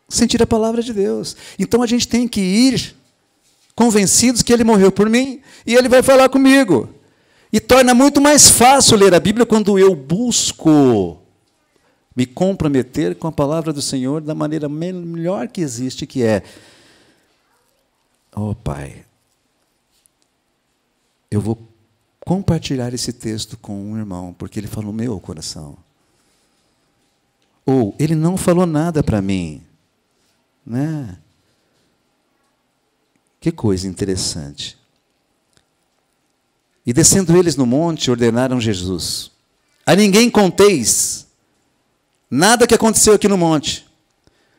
sentir a palavra de Deus. Então a gente tem que ir convencidos que Ele morreu por mim e Ele vai falar comigo. E torna muito mais fácil ler a Bíblia quando eu busco me comprometer com a palavra do Senhor da maneira melhor que existe, que é: Pai, eu vou compartilhar esse texto com um irmão, porque ele falou no meu coração. Ou ele não falou nada para mim. Né? Que coisa interessante. E descendo eles no monte, ordenaram Jesus: a ninguém conteis nada que aconteceu aqui no monte,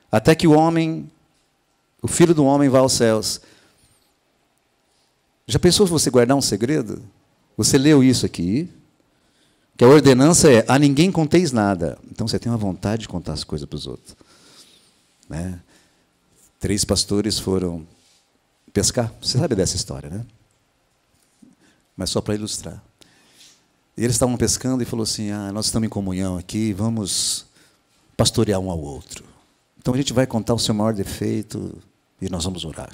até que o Filho do Homem vá aos céus. Já pensou se você guardar um segredo? Você leu isso aqui, que a ordenança é: a ninguém conteis nada. Então você tem uma vontade de contar as coisas para os outros. Né? 3 pastores foram pescar. Você sabe dessa história, né? Mas só para ilustrar. E eles estavam pescando e falou assim: nós estamos em comunhão aqui, vamos pastorear um ao outro. Então a gente vai contar o seu maior defeito e nós vamos orar.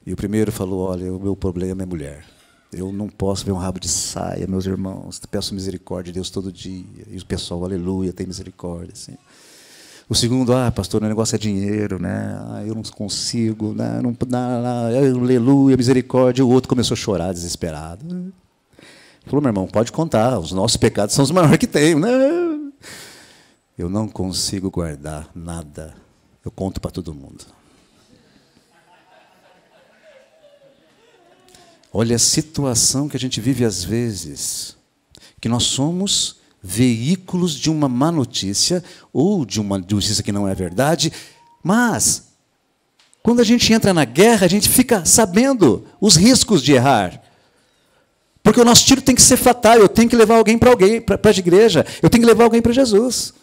E o primeiro falou: olha, o meu problema é mulher. Eu não posso ver um rabo de saia, meus irmãos. Peço misericórdia de Deus todo dia. E o pessoal, aleluia, tem misericórdia. Assim. O segundo: pastor, o negócio é dinheiro, né? Eu não consigo, né? Não, aleluia, misericórdia. E o outro começou a chorar, desesperado. Ele falou: meu irmão, pode contar, os nossos pecados são os maiores que tem. Né? Eu não consigo guardar nada. Eu conto para todo mundo. Olha a situação que a gente vive às vezes, que nós somos veículos de uma má notícia ou de uma notícia que não é verdade, mas quando a gente entra na guerra, a gente fica sabendo os riscos de errar. Porque o nosso tiro tem que ser fatal, eu tenho que levar alguém para a igreja, eu tenho que levar alguém para Jesus.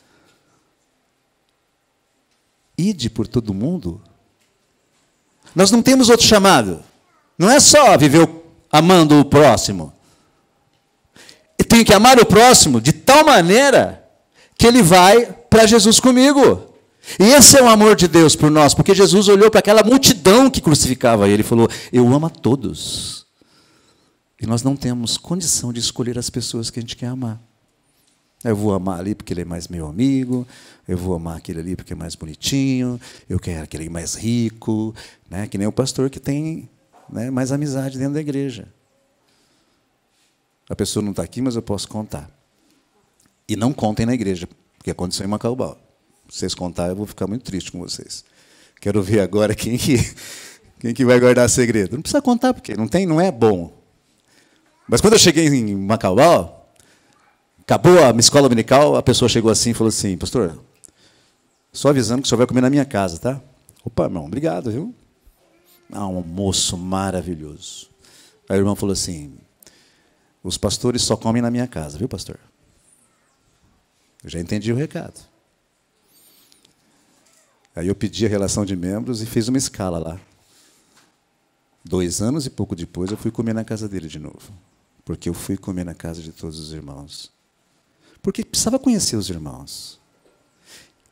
Ide por todo mundo. Nós não temos outro chamado. Não é só viver amando o próximo. Eu tenho que amar o próximo de tal maneira que ele vai para Jesus comigo. E esse é o amor de Deus por nós, porque Jesus olhou para aquela multidão que crucificava ele e falou: eu amo a todos. E nós não temos condição de escolher as pessoas que a gente quer amar. Eu vou amar ali porque ele é mais meu amigo, eu vou amar aquele ali porque é mais bonitinho, eu quero aquele mais rico, né? Que nem o pastor que tem, né, mais amizade dentro da igreja. A pessoa não está aqui, mas eu posso contar. E não contem na igreja, porque aconteceu em Macaubal. Se vocês contarem, eu vou ficar muito triste com vocês. Quero ver agora quem que vai guardar segredo. Não precisa contar, porque não é bom. Mas quando eu cheguei em Macaubal, acabou a minha escola dominical, a pessoa chegou assim e falou assim: pastor, só avisando que o senhor vai comer na minha casa, tá? Opa, irmão, obrigado, viu? Um almoço maravilhoso. Aí o irmão falou assim: os pastores só comem na minha casa, viu, pastor? Eu já entendi o recado. Aí eu pedi a relação de membros e fiz uma escala lá. 2 anos e pouco depois, eu fui comer na casa dele de novo. Porque eu fui comer na casa de todos os irmãos. Porque precisava conhecer os irmãos.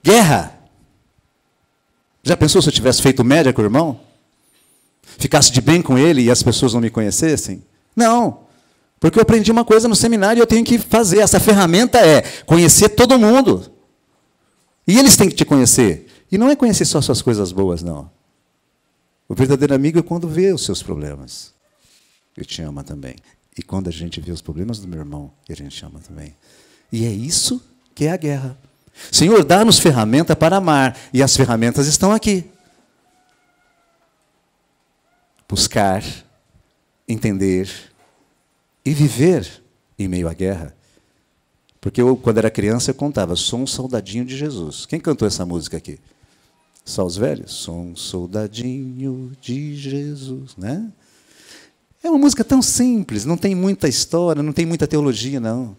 Guerra! Já pensou se eu tivesse feito média com o irmão? Ficasse de bem com ele e as pessoas não me conhecessem? Não. Porque eu aprendi uma coisa no seminário e eu tenho que fazer. Essa ferramenta é conhecer todo mundo. E eles têm que te conhecer. E não é conhecer só suas coisas boas, não. O verdadeiro amigo é quando vê os seus problemas. Ele te ama também. E quando a gente vê os problemas do meu irmão, ele a gente ama também. E é isso que é a guerra. Senhor, dá-nos ferramenta para amar. E as ferramentas estão aqui. Buscar, entender e viver em meio à guerra. Porque eu, quando era criança, eu contava: sou um soldadinho de Jesus. Quem cantou essa música aqui? Só os velhos? Sou um soldadinho de Jesus, né? É uma música tão simples, não tem muita história, não tem muita teologia, não.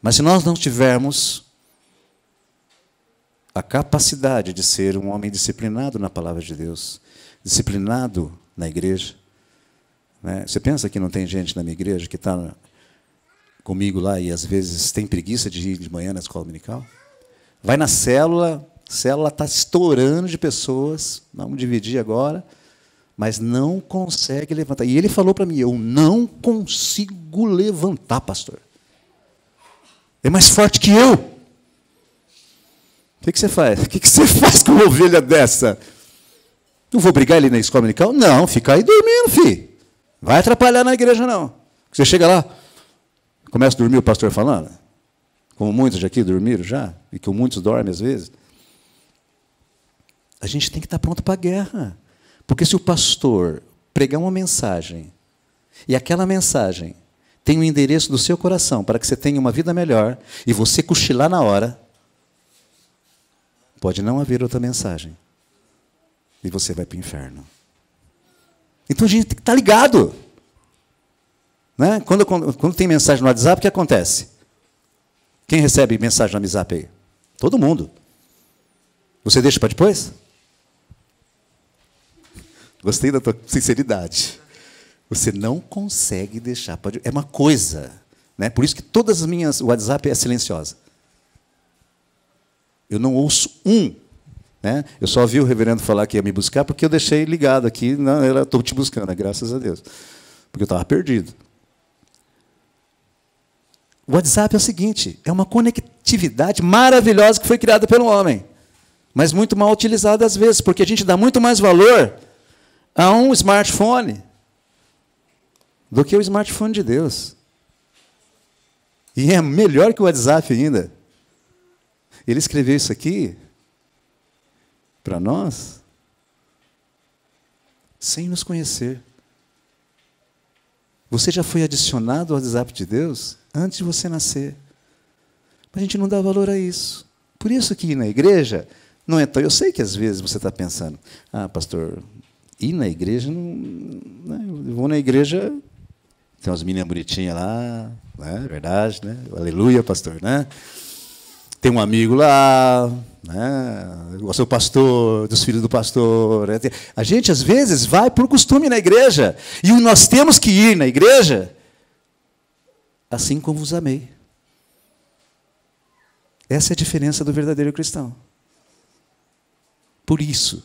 Mas se nós não tivermos a capacidade de ser um homem disciplinado na palavra de Deus, disciplinado na igreja, né? Você pensa que não tem gente na minha igreja que está comigo lá e às vezes tem preguiça de ir de manhã na escola dominical? Vai na célula, a célula está estourando de pessoas, vamos dividir agora, mas não consegue levantar. E ele falou para mim: eu não consigo levantar, pastor. É mais forte que eu. O que você faz? O que você faz com uma ovelha dessa? Não vou brigar ele na escola dominical? Não, fica aí dormindo, filho. Vai atrapalhar na igreja, não. Você chega lá, começa a dormir o pastor falando, como muitos de aqui dormiram já, e que muitos dormem às vezes. A gente tem que estar pronto para a guerra. Porque se o pastor pregar uma mensagem, e aquela mensagem tem o endereço do seu coração para que você tenha uma vida melhor, e você cochilar na hora, pode não haver outra mensagem. E você vai para o inferno. Então a gente tem que estar ligado. Né? Quando tem mensagem no WhatsApp, o que acontece? Quem recebe mensagem no WhatsApp aí? Todo mundo. Você deixa para depois? Gostei da tua sinceridade. Você não consegue deixar para depois. É uma coisa. Né? Por isso que todas as minhas WhatsApp é silenciosa. Eu não ouço um. Né? Eu só vi o reverendo falar que ia me buscar porque eu deixei ligado aqui. Eu estou te buscando, graças a Deus. Porque eu estava perdido. O WhatsApp é o seguinte: é uma conectividade maravilhosa que foi criada pelo homem, mas muito mal utilizada às vezes, porque a gente dá muito mais valor a um smartphone do que o smartphone de Deus. E é melhor que o WhatsApp ainda. Ele escreveu isso aqui para nós sem nos conhecer. Você já foi adicionado ao WhatsApp de Deus antes de você nascer. Mas a gente não dá valor a isso. Por isso que ir na igreja não é tão... Eu sei que às vezes você está pensando, pastor, ir na igreja, eu vou na igreja, tem umas meninas bonitinhas lá, né? Verdade, né? Aleluia, pastor, né? Tem um amigo lá, né? O seu pastor, dos filhos do pastor. Né? A gente, às vezes, vai por costume na igreja. E nós temos que ir na igreja assim como vos amei. Essa é a diferença do verdadeiro cristão. Por isso,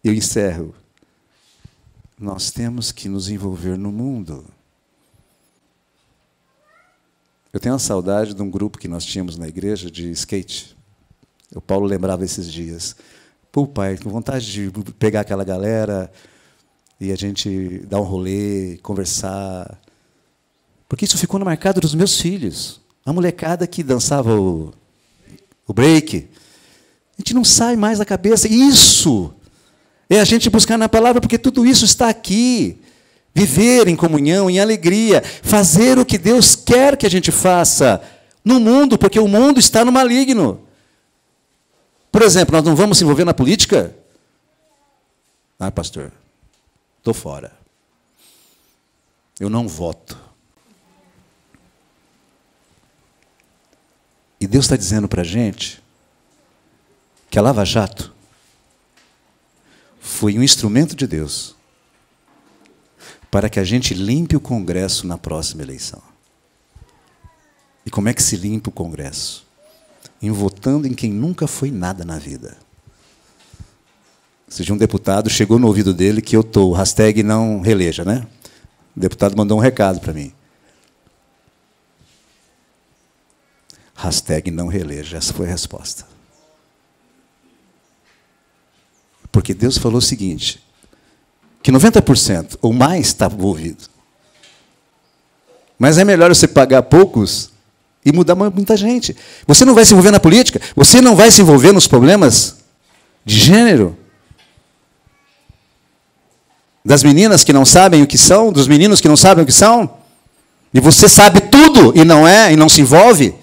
eu encerro. Nós temos que nos envolver no mundo. Eu tenho uma saudade de um grupo que nós tínhamos na igreja de skate. O Paulo lembrava esses dias. Pô, pai, com vontade de pegar aquela galera e a gente dar um rolê, conversar. Porque isso ficou marcado dos meus filhos. A molecada que dançava o break. A gente não sai mais da cabeça. Isso é a gente buscar na palavra, porque tudo isso está aqui. Viver em comunhão, em alegria, fazer o que Deus quer que a gente faça no mundo, porque o mundo está no maligno. Por exemplo, nós não vamos se envolver na política? Pastor, estou fora. Eu não voto. E Deus está dizendo para a gente que a Lava Jato foi um instrumento de Deus para que a gente limpe o Congresso na próxima eleição. E como é que se limpa o Congresso? Votando em quem nunca foi nada na vida. Se um deputado chegou no ouvido dele que eu estou, hashtag não reeleja, né? O deputado mandou um recado para mim. Hashtag não reeleja, essa foi a resposta. Porque Deus falou o seguinte, que 90% ou mais está envolvido. Mas é melhor você pagar poucos e mudar muita gente. Você não vai se envolver na política, você não vai se envolver nos problemas de gênero, das meninas que não sabem o que são, dos meninos que não sabem o que são, e você sabe tudo e não se envolve.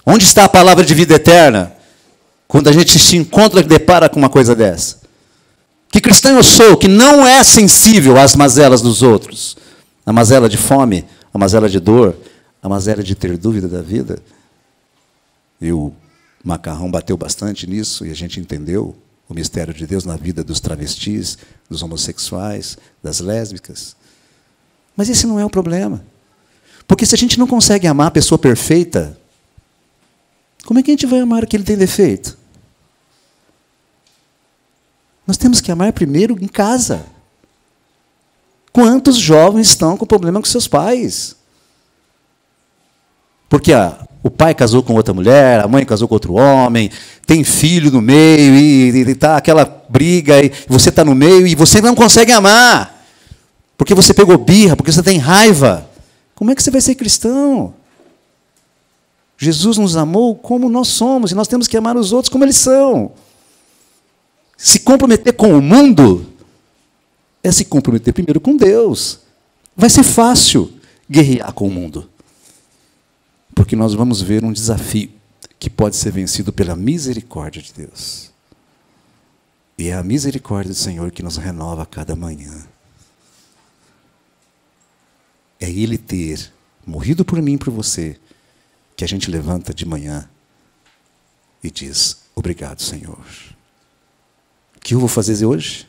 Onde está a palavra de vida eterna? Quando a gente se encontra e depara com uma coisa dessa. Que cristão eu sou, que não é sensível às mazelas dos outros. A mazela de fome, a mazela de dor, a mazela de ter dúvida da vida. E o Macarrão bateu bastante nisso, e a gente entendeu o mistério de Deus na vida dos travestis, dos homossexuais, das lésbicas. Mas esse não é o problema. Porque se a gente não consegue amar a pessoa perfeita, como é que a gente vai amar o que ele tem defeito? Nós temos que amar primeiro em casa. Quantos jovens estão com problema com seus pais? Porque o pai casou com outra mulher, a mãe casou com outro homem, tem filho no meio, e está aquela briga, e você está no meio, e você não consegue amar. Porque você pegou birra, porque você tem raiva. Como é que você vai ser cristão? Jesus nos amou como nós somos, e nós temos que amar os outros como eles são. Se comprometer com o mundo é se comprometer primeiro com Deus. Vai ser fácil guerrear com o mundo. Porque nós vamos ver um desafio que pode ser vencido pela misericórdia de Deus. E é a misericórdia do Senhor que nos renova a cada manhã. É Ele ter morrido por mim e por você, que a gente levanta de manhã e diz, obrigado, Senhor. O que eu vou fazer hoje?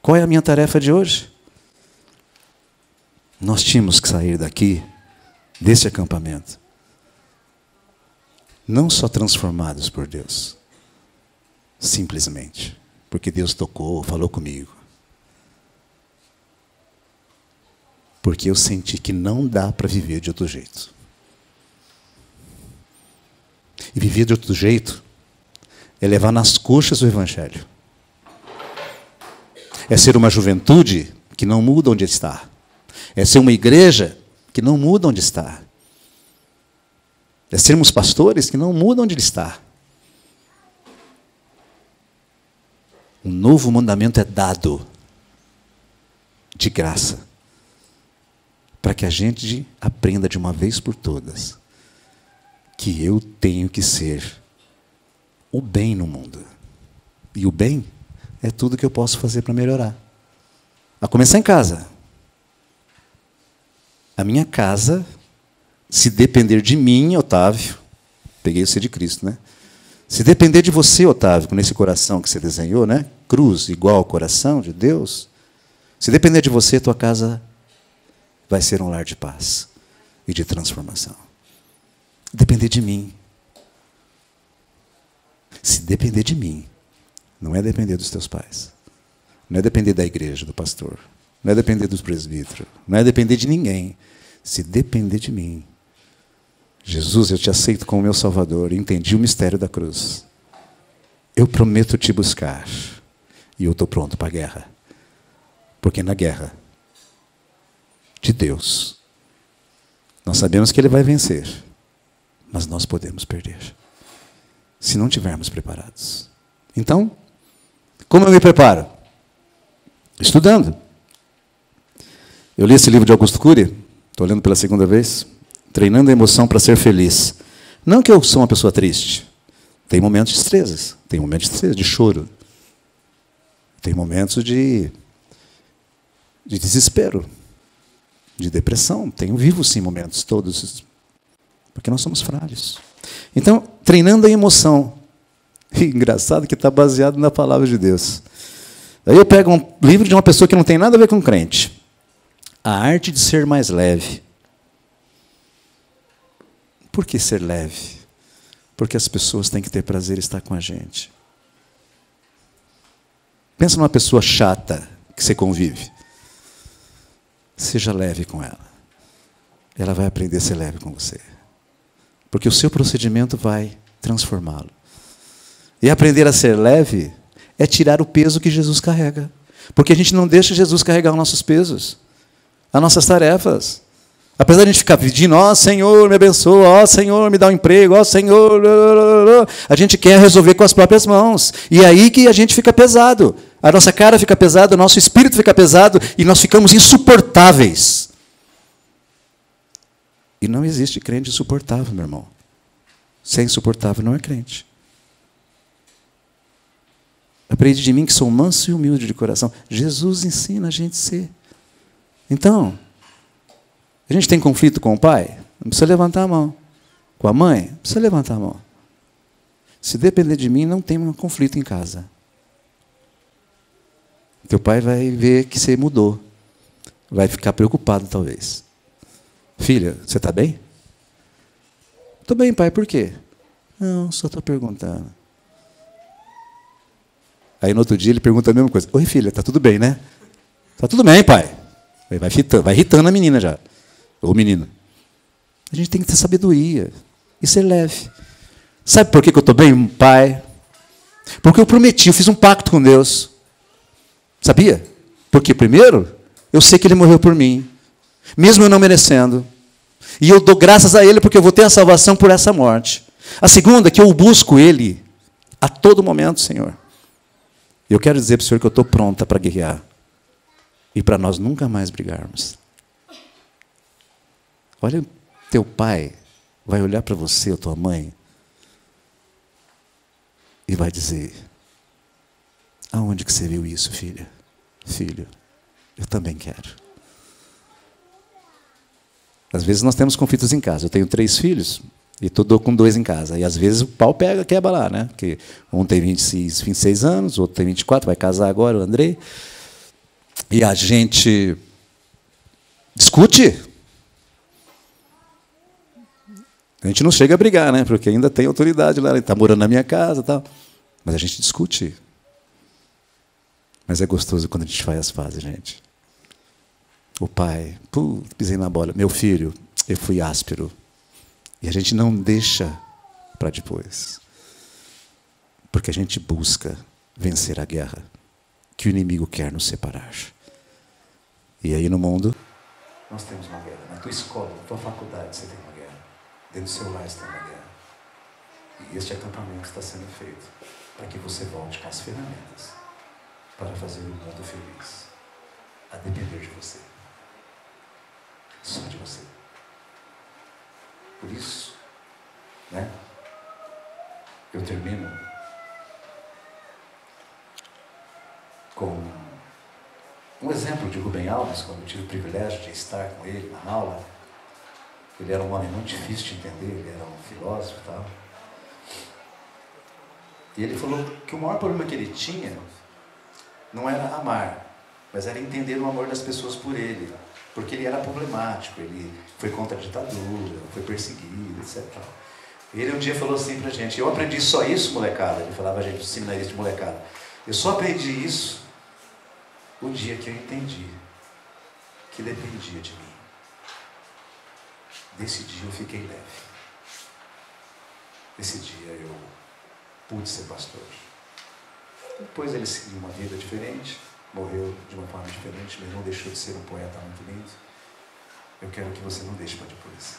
Qual é a minha tarefa de hoje? Nós tínhamos que sair daqui, desse acampamento, não só transformados por Deus, simplesmente, porque Deus tocou, falou comigo. Porque eu senti que não dá para viver de outro jeito. E viver de outro jeito é levar nas coxas o Evangelho. É ser uma juventude que não muda onde está. É ser uma igreja que não muda onde está. É sermos pastores que não mudam onde ele está. Um novo mandamento é dado. de graça, para que a gente aprenda de uma vez por todas que eu tenho que ser o bem no mundo. E o bem é tudo que eu posso fazer para melhorar. A começar em casa. A minha casa, se depender de mim, Otávio, peguei o C de Cristo, né? Se depender de você, Otávio, nesse coração que você desenhou, né? Cruz igual ao coração de Deus. Se depender de você, tua casa vai ser um lar de paz e de transformação. Depender de mim. Se depender de mim, não é depender dos teus pais. Não é depender da igreja, do pastor. Não é depender dos presbíteros. Não é depender de ninguém. Se depender de mim. Jesus, eu te aceito como meu Salvador. Entendi o mistério da cruz. Eu prometo te buscar. E eu estou pronto para a guerra. Porque na guerra de Deus, nós sabemos que Ele vai vencer. Mas nós podemos perder. Se não tivermos preparados. Então, como eu me preparo? Estudando. Eu li esse livro de Augusto Cury, estou lendo pela segunda vez, Treinando a Emoção para Ser Feliz. Não que eu sou uma pessoa triste. Tem momentos de tristezas, tem momentos de tristeza, de choro. Tem momentos de desespero, de depressão. Vivo sim momentos todos, porque nós somos falhos. Então, treinando a emoção. E engraçado que está baseado na palavra de Deus. Aí eu pego um livro de uma pessoa que não tem nada a ver com crente. A Arte de Ser Mais Leve. Por que ser leve? Porque as pessoas têm que ter prazer em estar com a gente. Pensa numa pessoa chata que você convive. Seja leve com ela. Ela vai aprender a ser leve com você. Porque o seu procedimento vai transformá-lo. E aprender a ser leve é tirar o peso que Jesus carrega. Porque a gente não deixa Jesus carregar os nossos pesos, as nossas tarefas. Apesar de a gente ficar pedindo, ó Senhor, me abençoa, ó Senhor, me dá um emprego, ó Senhor, a gente quer resolver com as próprias mãos. E é aí que a gente fica pesado. A nossa cara fica pesada, o nosso espírito fica pesado e nós ficamos insuportáveis. E não existe crente insuportável, meu irmão. Se é insuportável, não é crente. Aprende de mim que sou manso e humilde de coração. Jesus ensina a gente a ser. Então, a gente tem conflito com o pai? Não precisa levantar a mão. Com a mãe? Não precisa levantar a mão. Se depender de mim, não tem um conflito em casa. Teu pai vai ver que você mudou. Vai ficar preocupado, talvez. Filha, você está bem? Estou bem, pai, por quê? Não, só estou perguntando. Aí no outro dia ele pergunta a mesma coisa. Oi, filha, está tudo bem, né? Está tudo bem, pai. Aí vai irritando a menina já. Ou menino. A gente tem que ter sabedoria e ser leve. Sabe por que eu estou bem, pai? Porque eu prometi, eu fiz um pacto com Deus. Sabia? Porque, primeiro, eu sei que Ele morreu por mim, mesmo eu não merecendo. E eu dou graças a Ele porque eu vou ter a salvação por essa morte. A segunda, que eu busco Ele a todo momento, Senhor. Eu quero dizer para o Senhor que eu estou pronta para guerrear. E para nós nunca mais brigarmos. Olha, teu pai vai olhar para você, ou tua mãe, e vai dizer, aonde que você viu isso, filha? Filho, eu também quero. Às vezes nós temos conflitos em casa. Eu tenho 3 filhos, e estou com 2 em casa. E às vezes o pau quebra lá, né? Porque um tem 26 anos, o outro tem 24, vai casar agora, o Andrei. E a gente discute. A gente não chega a brigar, né? Porque ainda tem autoridade lá, ele está morando na minha casa e tal. Mas a gente discute. Mas é gostoso quando a gente faz as pazes, gente. O pai, pisei na bola. Meu filho, eu fui áspero. E a gente não deixa para depois. Porque a gente busca vencer a guerra que o inimigo quer nos separar. E aí no mundo, nós temos uma guerra. Na tua escola, na tua faculdade, você tem uma guerra. Dentro do seu lar, você tem uma guerra. E este acampamento está sendo feito para que você volte com as ferramentas para fazer o mundo feliz. a depender de você. Só de você. Por isso, né? Eu termino com um exemplo de Rubem Alves, quando eu tive o privilégio de estar com ele na aula. Ele era um homem muito difícil de entender, ele era um filósofo e tal. E ele falou que o maior problema que ele tinha não era amar, mas era entender o amor das pessoas por ele. Porque ele era problemático, ele foi contra a ditadura, foi perseguido, etc. Ele um dia falou assim pra gente: eu aprendi só isso, molecada. Ele falava a gente, seminarista de molecada. Eu só aprendi isso o dia que eu entendi que dependia de mim. Desse dia eu fiquei leve. Desse dia eu pude ser pastor. Depois ele seguiu uma vida diferente, morreu de uma forma diferente, mas não deixou de ser um poeta muito lindo. Eu quero que você não deixe para depois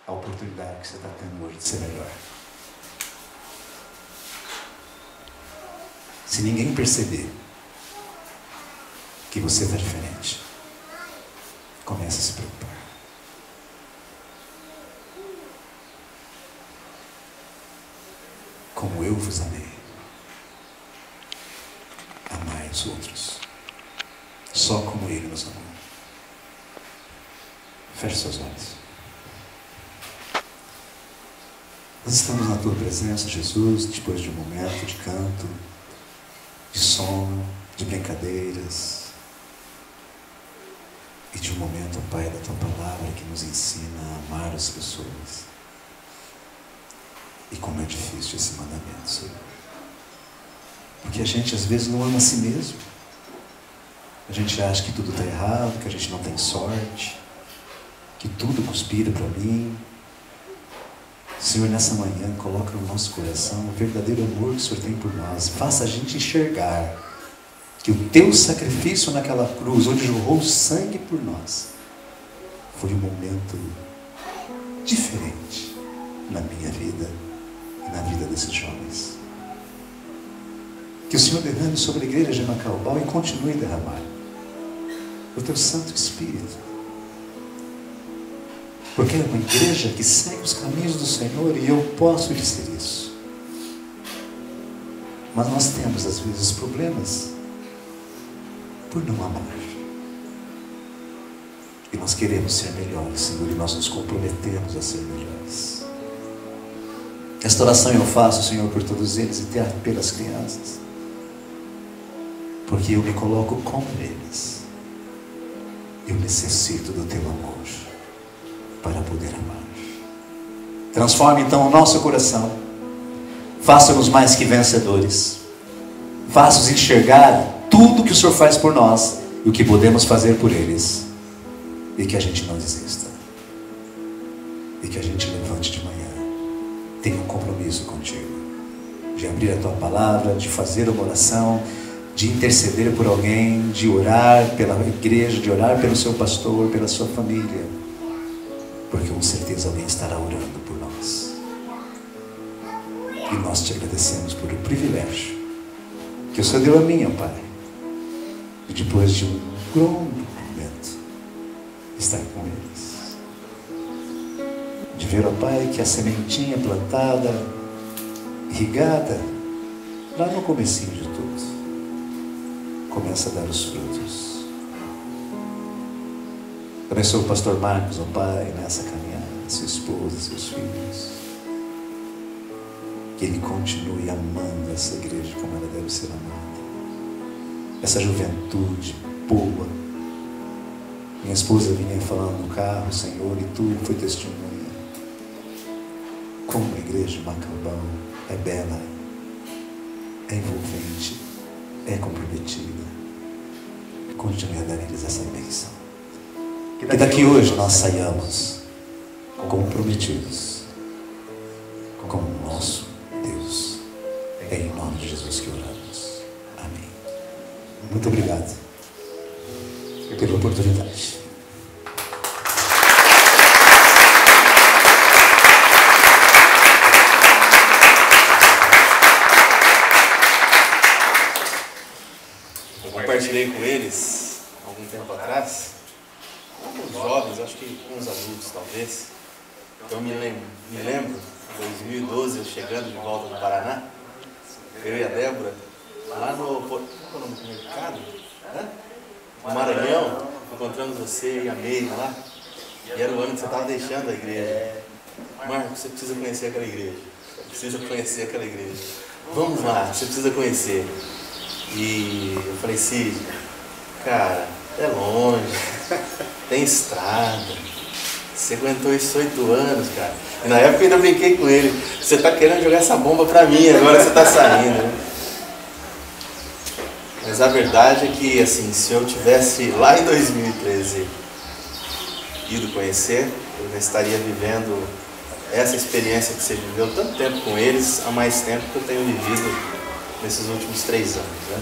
a oportunidade que você está tendo hoje de ser melhor. Se ninguém perceber que você está diferente, comece a se preocupar. Como eu vos amei, amai os outros, só como Ele nos amou. Feche seus olhos. Nós estamos na Tua presença, Jesus, depois de um momento de canto, de som, de brincadeiras, e de um momento, Pai, da Tua palavra que nos ensina a amar as pessoas. E como é difícil esse mandamento, Senhor. Porque a gente às vezes não ama a si mesmo. A gente acha que tudo está errado, que a gente não tem sorte, que tudo conspira para mim. Senhor, nessa manhã, coloca no nosso coração o verdadeiro amor que o Senhor tem por nós. Faça a gente enxergar que o Teu sacrifício naquela cruz, onde jorrou sangue por nós, foi um momento diferente na minha vida e na vida desses jovens. Que o Senhor derrame sobre a igreja de Macaubal e continue a derramar o Teu Santo Espírito. Porque é uma igreja que segue os caminhos do Senhor e eu posso dizer isso. Mas nós temos às vezes problemas por não amar. E nós queremos ser melhores, Senhor, e nós nos comprometemos a ser melhores. Esta oração eu faço, Senhor, por todos eles e até pelas crianças. Porque eu me coloco como eles. Eu necessito do Teu amor para poder amar. Transforme então o nosso coração. Faça-nos mais que vencedores. Faça-nos enxergar tudo que o Senhor faz por nós e o que podemos fazer por eles. E que a gente não desista. E que a gente levante de manhã. Tenha um compromisso contigo. De abrir a Tua palavra, de fazer uma oração, de interceder por alguém, de orar pela igreja, de orar pelo seu pastor, pela sua família. Porque com certeza alguém estará orando por nós. E nós Te agradecemos por o privilégio que o Senhor deu a mim, ó Pai. E depois de um longo momento, estar com eles. De ver, ó Pai, que a sementinha plantada, irrigada, lá no comecinho de tudo, começa a dar os frutos. Abençoa o pastor Marcos, ó Pai, nessa caminhada, sua esposa, seus filhos. Que ele continue amando essa igreja como ela deve ser amada. Essa juventude boa. Minha esposa vinha falando no carro, Senhor, e Tu foi testemunha. Como a igreja de Macaubal é bela, é envolvente, é comprometida. Continue a dar a eles essa bênção. Que daqui hoje nós saiamos comprometidos com o nosso Deus. É em nome de Jesus que oramos. Amém. Muito obrigado pela oportunidade. compartilhei com eles algum tempo atrás, alguns jovens, acho que uns adultos talvez. Eu me lembro, em 2012, eu chegando de volta do Paraná, eu e a Débora, lá no mercado, né? No Maranhão, encontramos você e a Meire lá, e era o ano que você estava deixando a igreja. Marcos, você precisa conhecer aquela igreja. Precisa conhecer aquela igreja. Vamos lá, você precisa conhecer. E eu falei, Cid, cara, é longe, tem estrada. Você aguentou esses 8 anos, cara. E na época eu ainda brinquei com ele. Você tá querendo jogar essa bomba pra mim, agora você tá saindo, né? Mas a verdade é que, assim, se eu tivesse lá em 2013 ido conhecer, eu já estaria vivendo essa experiência que você viveu tanto tempo com eles, há mais tempo que eu tenho vivido nesses últimos 3 anos. Né?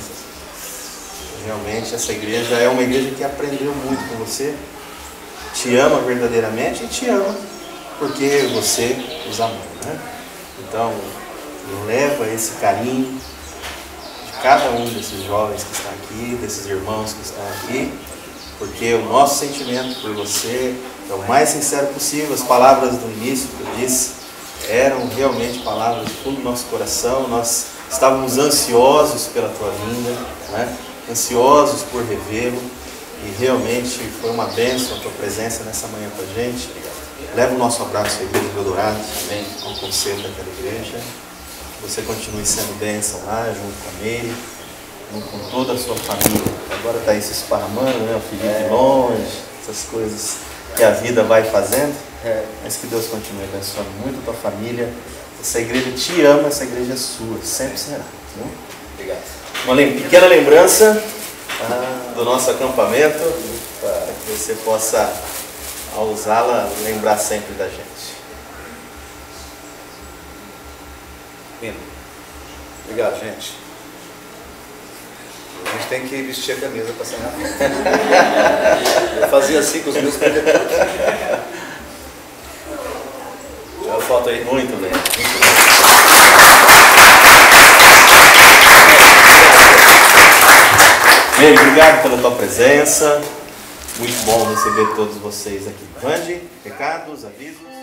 Realmente essa igreja é uma igreja que aprendeu muito com você, te ama verdadeiramente e te ama porque você os amou. Né? Então, leva esse carinho de cada um desses jovens que estão aqui, desses irmãos que estão aqui, porque o nosso sentimento por você é o mais sincero possível. As palavras do início que eu disse eram realmente palavras do fundo do nosso coração. Nós estávamos ansiosos pela tua vinda, né? Ansiosos por revê-lo, e realmente foi uma bênção a tua presença nessa manhã com a gente. Leva o nosso abraço à Igreja do Eldorado, ao conselho daquela igreja. Que você continue sendo bênção lá, junto com a Meire, junto com toda a sua família. Agora está aí se esparramando, né? O Felipe longe, essas coisas que a vida vai fazendo. Mas que Deus continue abençoando muito a tua família. Essa igreja te ama, essa igreja é sua, sempre será. Tá? Obrigado. Uma pequena lembrança do nosso acampamento, para que você possa, ao usá-la, lembrar sempre da gente. Lindo. Obrigado, gente. A gente tem que vestir a camisa para sair na frente. Eu fazia assim com os meus predetores. Olha a foto aí. Muito bem. Bem, obrigado pela tua presença. Muito bom receber todos vocês aqui. Mande recados, avisos.